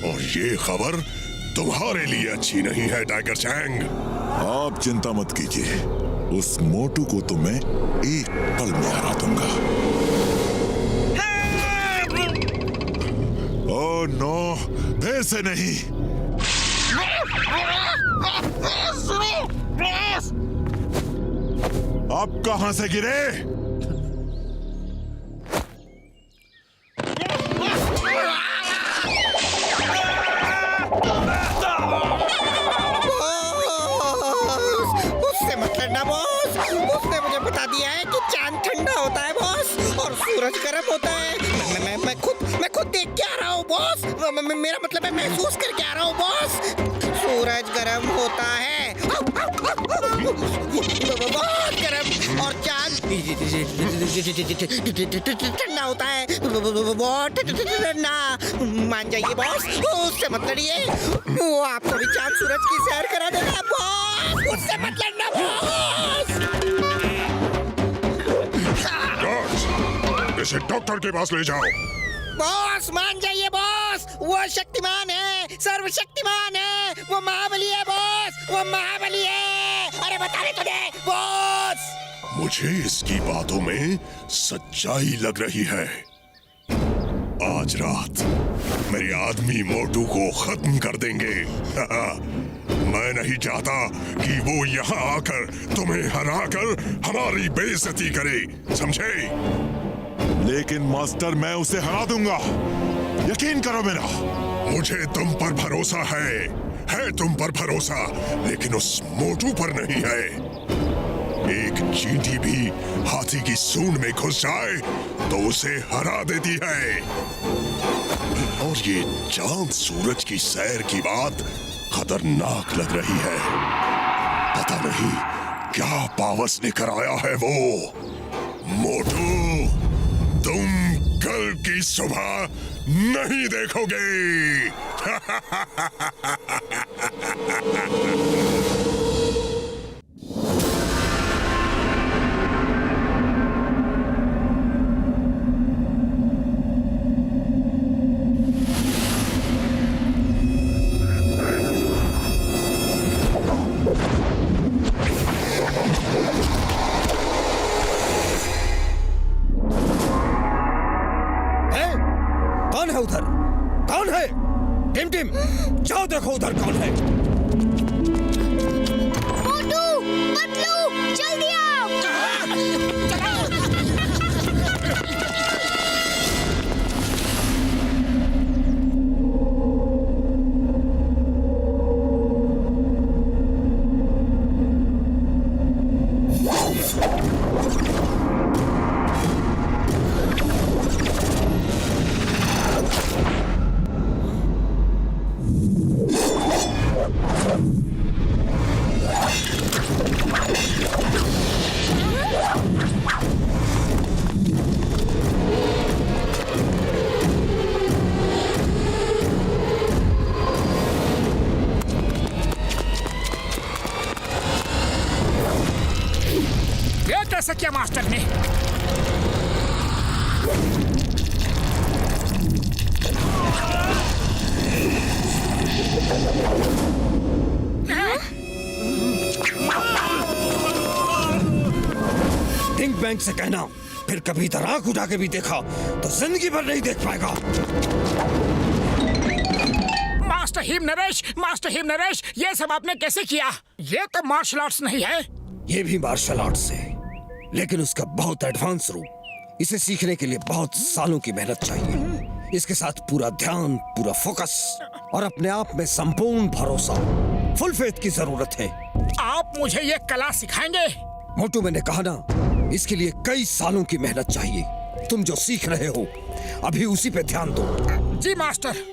और ये खबर तुम्हारे लिए अच्छी नहीं है टाइगर चैंग। आप चिंता मत कीजिए, उस मोटू को तो मैं एक पल में हरा दूंगा। ओह नो, वैसे नहीं। आप कहां से गिरे? उससे मत लड़ना बॉस। उसने मुझे बता दिया है कि चांद ठंडा होता है बॉस, और सूरज गर्म होता है। मैं खुद देख के आ रहा हूँ बॉस। मेरा मतलब है महसूस करके आ रहा हूँ बॉस। सूरज गर्म होता है, बहुत गर्म, और चांद ठंडा होता है, बहुत ठंडा। मान जाइए बॉस, उससे मत लड़िए। वो आपको भी चांद सूरज की सैर करा देगा बॉस। उससे मत लड़ना बॉस। इसे डॉक्टर के पास ले जाओ। बॉस मान जाइए बॉस, वो शक्तिमान है, सर्वशक्तिमान है, वो महाबली है बॉस, वो महाबली है। अरे बता रहे तुझे बॉस। मुझे इसकी बातों में सच्चाई लग रही है। आज रात मेरे आदमी मोटू को खत्म कर देंगे। मैं नहीं चाहता कि वो यहाँ आकर तुम्हें हराकर हमारी बेइज्जती करे, समझे? लेकिन मास्टर मैं उसे हरा दूंगा, यकीन करो मेरा। मुझे तुम पर भरोसा है तुम पर भरोसा, लेकिन उस मोटू पर नहीं है। एक चींटी भी हाथी की सूंड में घुस जाए तो उसे हरा देती है। और ये चांद सूरज की सैर की बात खतरनाक लग रही है। पता नहीं क्या पावस लेकर आया है वो। मोटू, तुम कल की सुबह नहीं देखोगे। कौन है उधर? कौन है? टिम टिम, जाओ देखो उधर कौन है। मोटू, पतलू, जल्दी आओ। कैसे किया मास्टर ने? थिंक बैंक से कहना, फिर कभी इधर आंख उठा के भी देखा तो जिंदगी भर नहीं देख पाएगा। मास्टर हिम नरेश, ये सब आपने कैसे किया? ये तो मार्शल आर्ट्स नहीं है। ये भी मार्शल आर्ट्स है, लेकिन उसका बहुत एडवांस रूप। इसे सीखने के लिए बहुत सालों की मेहनत चाहिए। इसके साथ पूरा ध्यान, पूरा फोकस और अपने आप में संपूर्ण भरोसा, फुल फेथ की जरूरत है। आप मुझे ये कला सिखाएंगे? मोटू, मैंने कहा ना, इसके लिए कई सालों की मेहनत चाहिए। तुम जो सीख रहे हो अभी उसी पे ध्यान दो। जी मास्टर।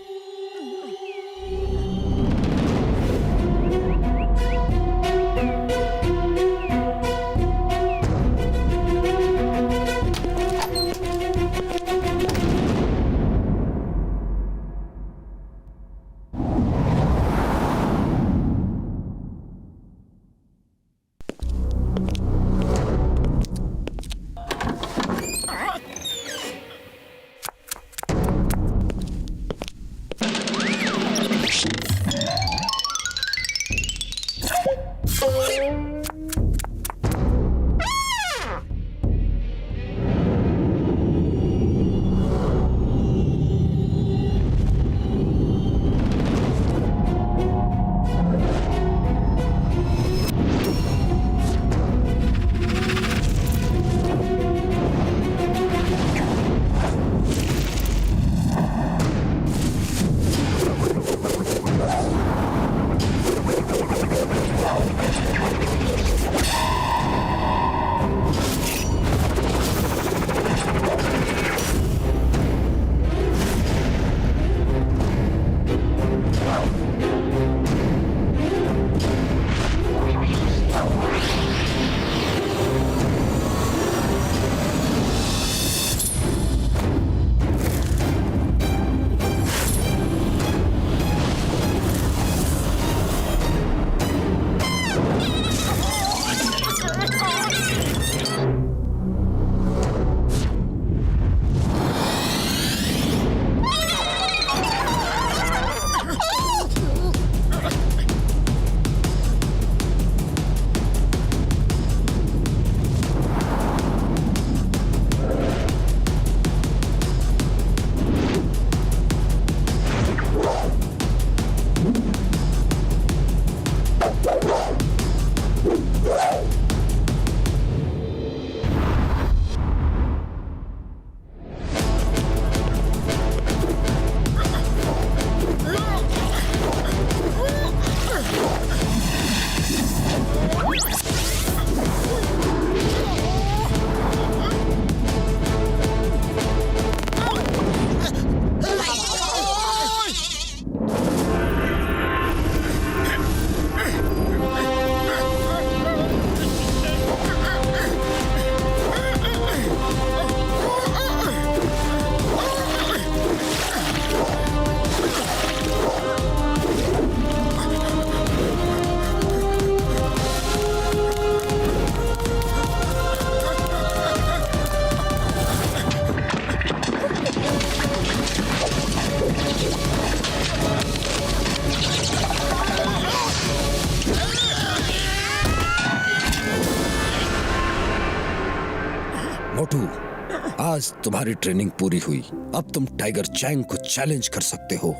मोटू, आज तुम्हारी ट्रेनिंग पूरी हुई। अब तुम टाइगर चैंग को चैलेंज कर सकते हो।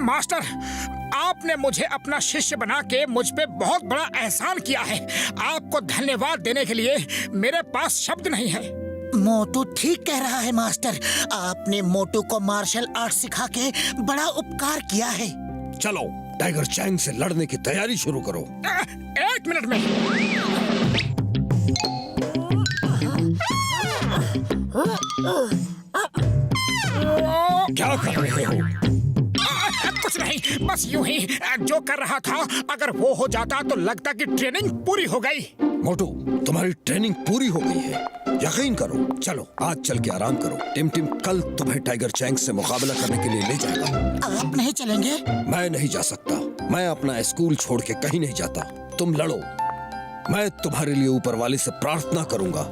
मास्टर, आपने मुझे अपना शिष्य बना के मुझ पे बहुत बड़ा एहसान किया है। आपको धन्यवाद देने के लिए मेरे पास शब्द नहीं है। मोटू ठीक कह रहा है मास्टर, आपने मोटू को मार्शल आर्ट सिखा के बड़ा उपकार किया है। चलो टाइगर चैंग से लड़ने की तैयारी शुरू करो। 1 मिनट में। क्या कर रहे हो? कुछ नहीं, बस यूं ही जो कर रहा था। अगर वो हो जाता तो लगता कि ट्रेनिंग पूरी हो गई। मोटू, तुम्हारी ट्रेनिंग पूरी हो गई है, यकीन करो। चलो आज चल के आराम करो। टिम टिम कल तुम्हें टाइगर चैंग से मुकाबला करने के लिए ले जाएगा। आप नहीं चलेंगे? मैं नहीं जा सकता। मैं अपना स्कूल छोड़ के कहीं नहीं जाता। तुम लड़ो, मैं तुम्हारे लिए ऊपर वाले से प्रार्थना करूंगा।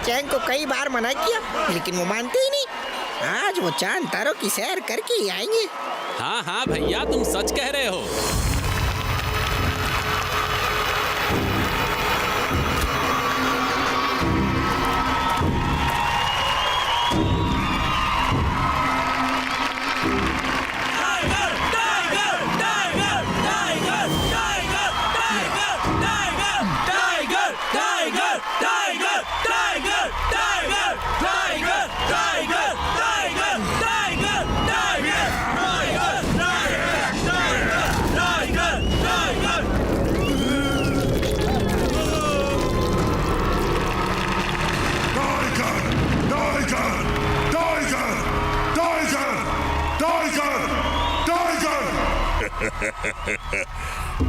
चैंग को कई बार मना किया, लेकिन वो मानते ही नहीं। आज वो चांद तारों की सैर करके ही आएंगे। हाँ हाँ भैया, तुम सच कह रहे हो।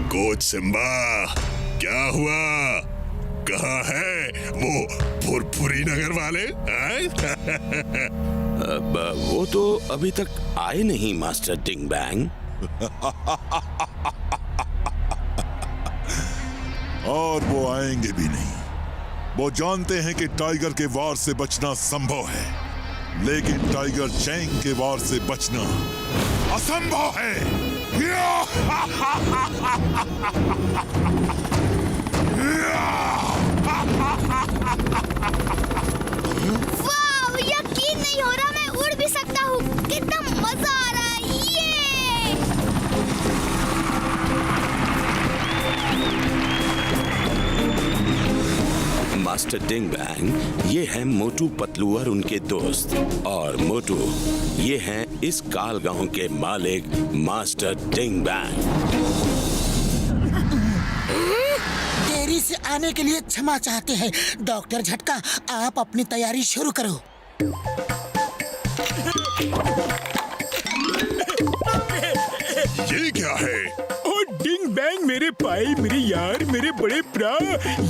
कोच सिम्बा, क्या हुआ? कहाँ है वो फुरफुरी नगर वाले? वो तो अभी तक आए नहीं मास्टर डिंग बैंग। और वो आएंगे भी नहीं। वो जानते हैं कि टाइगर के वार से बचना संभव है, लेकिन टाइगर चैंग के वार से बचना असंभव है। वाह, यकीन नहीं हो रहा, मैं उड़ भी सकता हूँ। कितना मजा आ रहा है ये। मास्टर डिंग बैंग, ये है मोटू पतलू और उनके दोस्त। और मोटू, ये हैं इस काल गांव के मालिक मास्टर डिंग बैंग। देरी से आने के लिए क्षमा चाहते हैं। डॉक्टर झटका, आप अपनी तैयारी शुरू करो। ये क्या है? ओ डिंग बैंग, मेरे भाई, मेरे यार, मेरे बड़े भरा,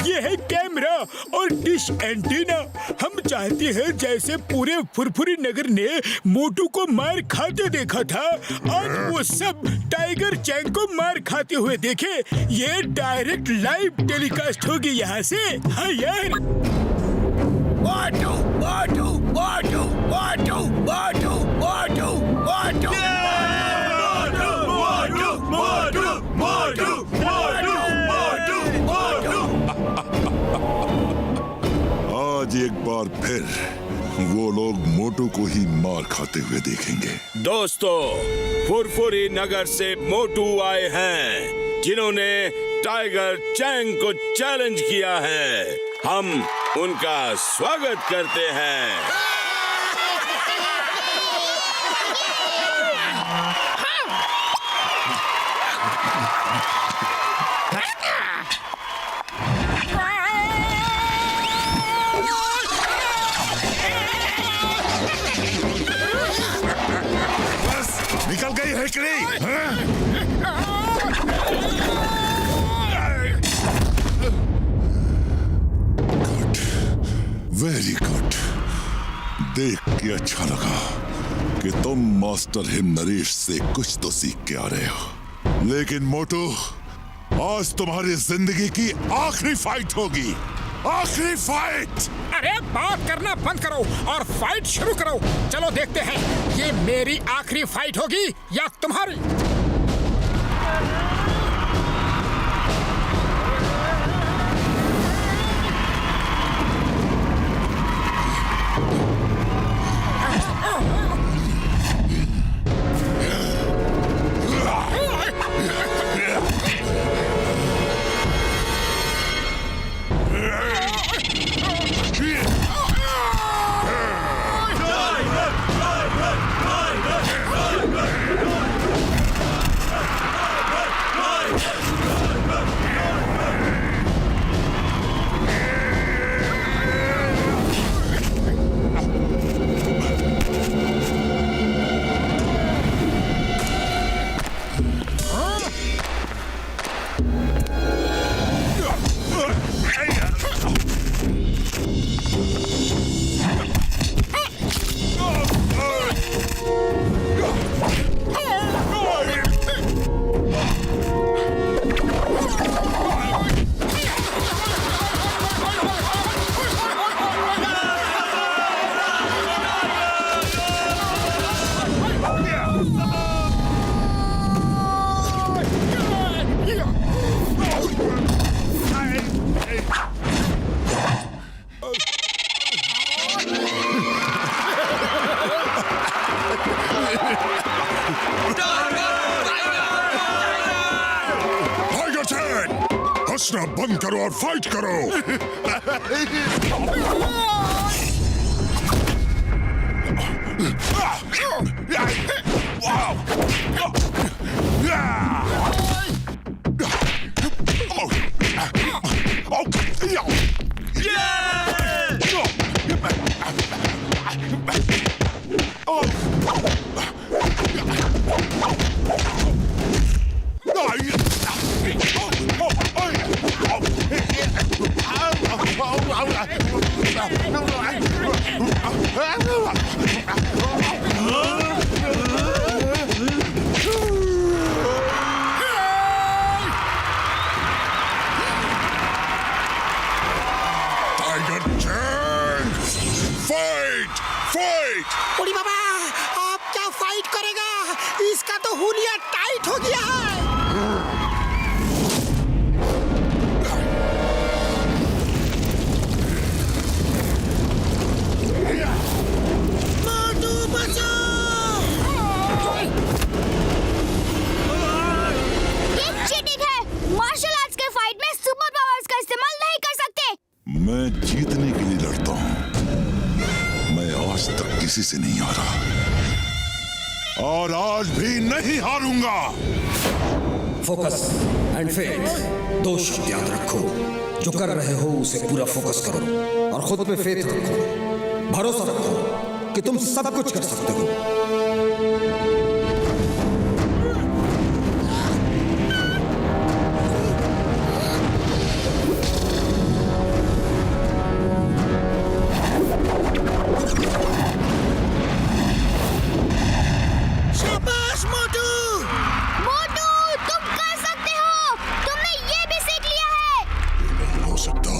ये है कैमरा और डिश एंटीना। हम चाहते हैं जैसे पूरे फुरफुरी नगर ने मोटू को मार खाते देखा था, आज वो सब टाइगर चैंग को मार खाते हुए देखे। ये डायरेक्ट लाइव टेलीकास्ट होगी यहाँ से। हाँ यार। मोटू, मोटू, मोटू, मोटू, मोटू, मोटू, मोटू। आज एक बार फिर वो लोग मोटू को ही मार खाते हुए देखेंगे। दोस्तों, फुरफुरी नगर से मोटू आए हैं, जिन्होंने टाइगर चैंग को चैलेंज किया है। हम उनका स्वागत करते हैं। बस निकल गई हेकड़ी। देख के अच्छा लगा कि तुम मास्टर हिम नरेश से कुछ तो सीख के आ रहे हो। लेकिन मोटू, आज तुम्हारी जिंदगी की आखिरी फाइट होगी। आखिरी फाइट। अरे बात करना बंद करो और फाइट शुरू करो। चलो देखते हैं ये मेरी आखिरी फाइट होगी या तुम्हारी। हंसना बंद करो और फाइट करो। उड़ी बाबा, आप क्या फाइट करेगा? इसका तो हुलिया टाइट हो गया है। मोटू बचाओ! ये चीटिंग है। मार्शल आर्ट्स के फाइट में सुपर पावर्स का इस्तेमाल नहीं कर सकते। मैं जीतने के लिए लड़ता हूँ। मैं आज तक किसी से नहीं हारा और आज भी नहीं हारूंगा। फोकस एंड फेथ, दो शब्द याद रखो। जो कर रहे हो उसे पूरा फोकस करो और खुद पे फेथ रखो। भरोसा रखो कि तुम सब कुछ कर सकते हो। शाबाश मोटू! मोटू, तुम कर सकते हो। तुमने ये भी सीख लिया है। हो सकता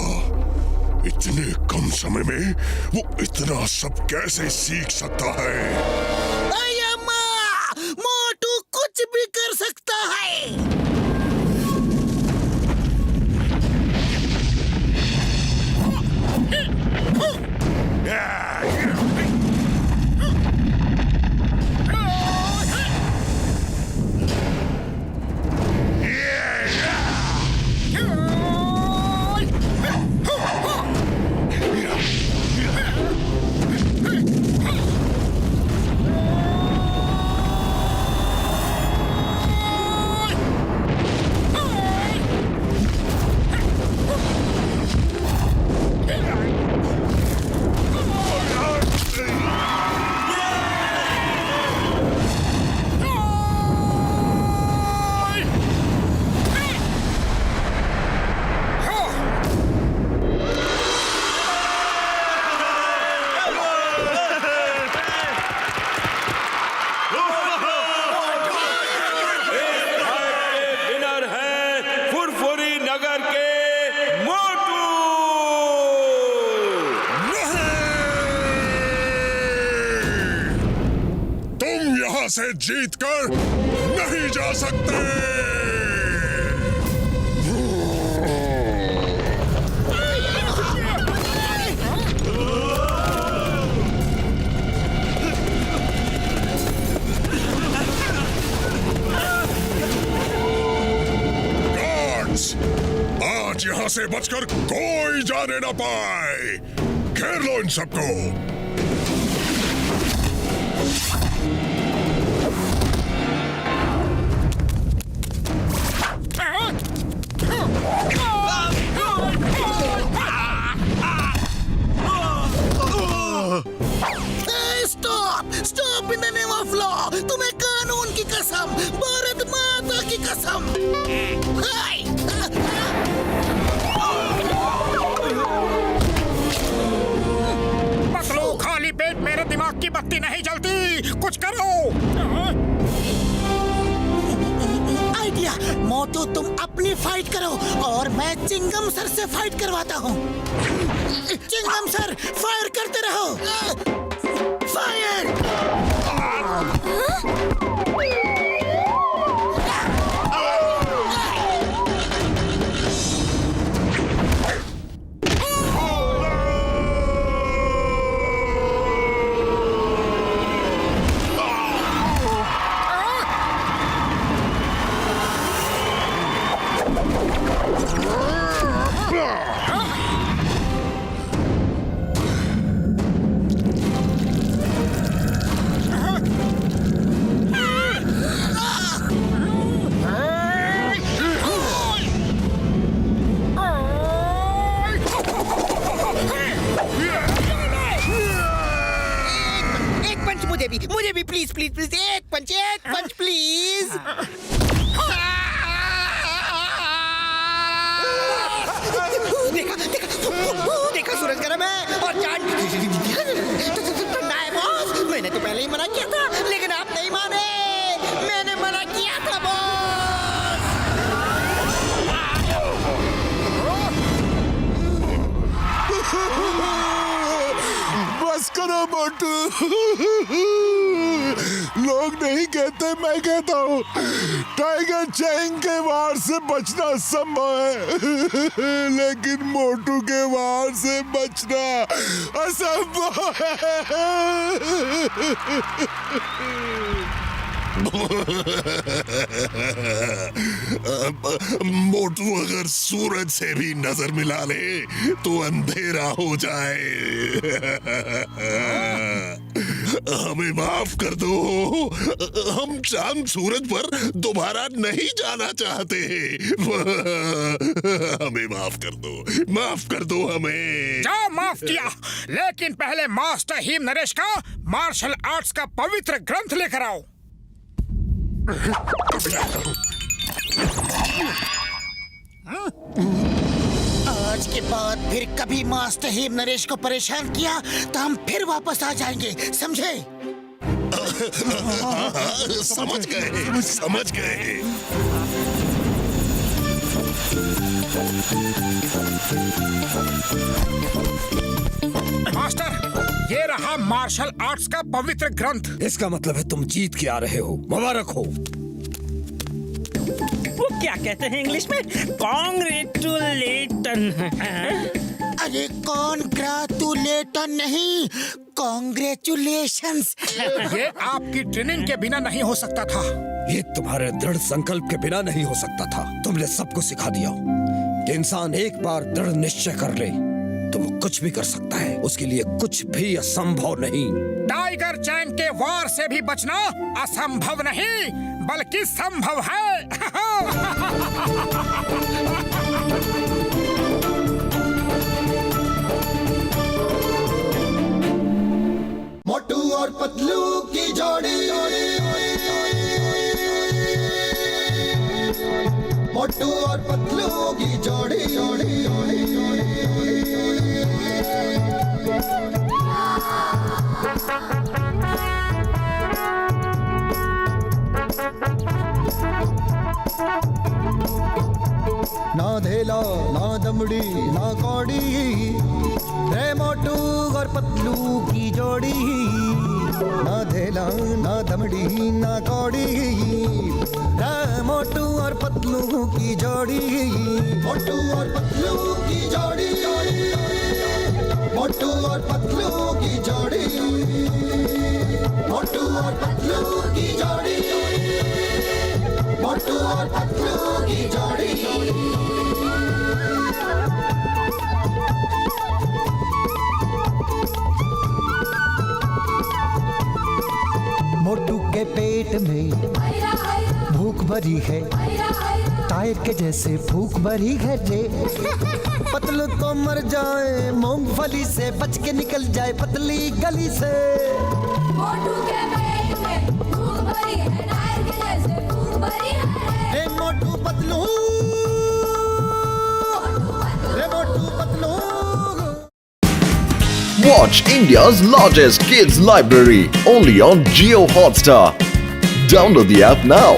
इतने कम समय में वो इतना सब कैसे सीख सकता है? अम्मा, मोटू कुछ भी कर सकता है। यहाँ से जीतकर नहीं जा सकते। गार्ड्स, आज यहाँ से बचकर कोई जाने ना पाए। घेर लो इन सबको। Stop stop in the name of law. तुम्हें कानून की कसम, भारत माता की कसम। हाय! पतलू, खाली पेट मेरे दिमाग की बत्ती नहीं जलती। कुछ करो। आइडिया। मोटू, तुम अपनी फाइट करो और मैं चिंगम सर से फाइट करवाता हूँ। चिंगम सर, फायर करते रहो। फायर! मुझे भी प्लीज प्लीज प्लीज एक पंच प्लीज। देखा देखा देखा, सूरज गर्म है और चांद ठंडा है बॉस। मैंने तो पहले ही मना किया था, लेकिन आप नहीं माने। मैंने मना किया था बस करो मोटू। लोग नहीं कहते, मैं कहता हूँ। टाइगर चैंग के वार से बचना संभव है, लेकिन मोटू के वार से बचना असंभव है। मोटू अगर सूरज से भी नजर मिला ले तो अंधेरा हो जाए। हमें माफ कर दो, हम चांद सूरज पर दोबारा नहीं जाना चाहते। हमें माफ कर दो हमें। जाओ, माफ किया, लेकिन पहले मास्टर हिम नरेश का मार्शल आर्ट्स का पवित्र ग्रंथ लेकर आओ। आज के बाद फिर कभी मास्टर हिम नरेश को परेशान किया तो हम फिर वापस आ जाएंगे, समझे? समझ गए। मास्टर, ये रहा मार्शल आर्ट्स का पवित्र ग्रंथ। इसका मतलब है तुम जीत के आ रहे हो। मुबारक हो। वो क्या कहते हैं इंग्लिश में? कॉन्ग्रेचुलेटन। अरे कॉन्ग्रेचुलेटन नहीं, कॉन्ग्रेचुलेशंस। ये आपकी ट्रेनिंग के बिना नहीं हो सकता था। ये तुम्हारे दृढ़ संकल्प के बिना नहीं हो सकता था। तुमने सबको सिखा दिया कि इंसान एक बार दृढ़ निश्चय कर ले तो वो कुछ भी कर सकता है। उसके लिए कुछ भी असंभव नहीं। टाइगर चैंग के वार से भी बचना असंभव नहीं, बल्कि संभव है। मोटू और पतलू की जोड़ी, मोटू और पतलू की जोड़ी, ना धेला ना दमड़ी ना कौड़ी, रे मोटू और पतलू की जोड़ी। ना धेला ना दमड़ी ना कौड़ी, मोटू और पतलू की जोड़ी, मोटू और पतलू की जोड़ी, मोटू और पतलू की जोड़ी, मोटू और पतलू की जोड़ी, मोटू और पतलू की जोड़ी। मोटू के पेट में भूख भरी है, टायर के जैसे भूख भरी है रे। पतलू तो मर जाए मूंगफली से, बच के निकल जाए पतली गली से। मोटू के पेट में भूख भरी है, टायर के जैसे भूख भरी है। हे मोटू पतलू, रे Motu Patlu. Watch India's largest kids library only on Jio Hotstar. Download the app now.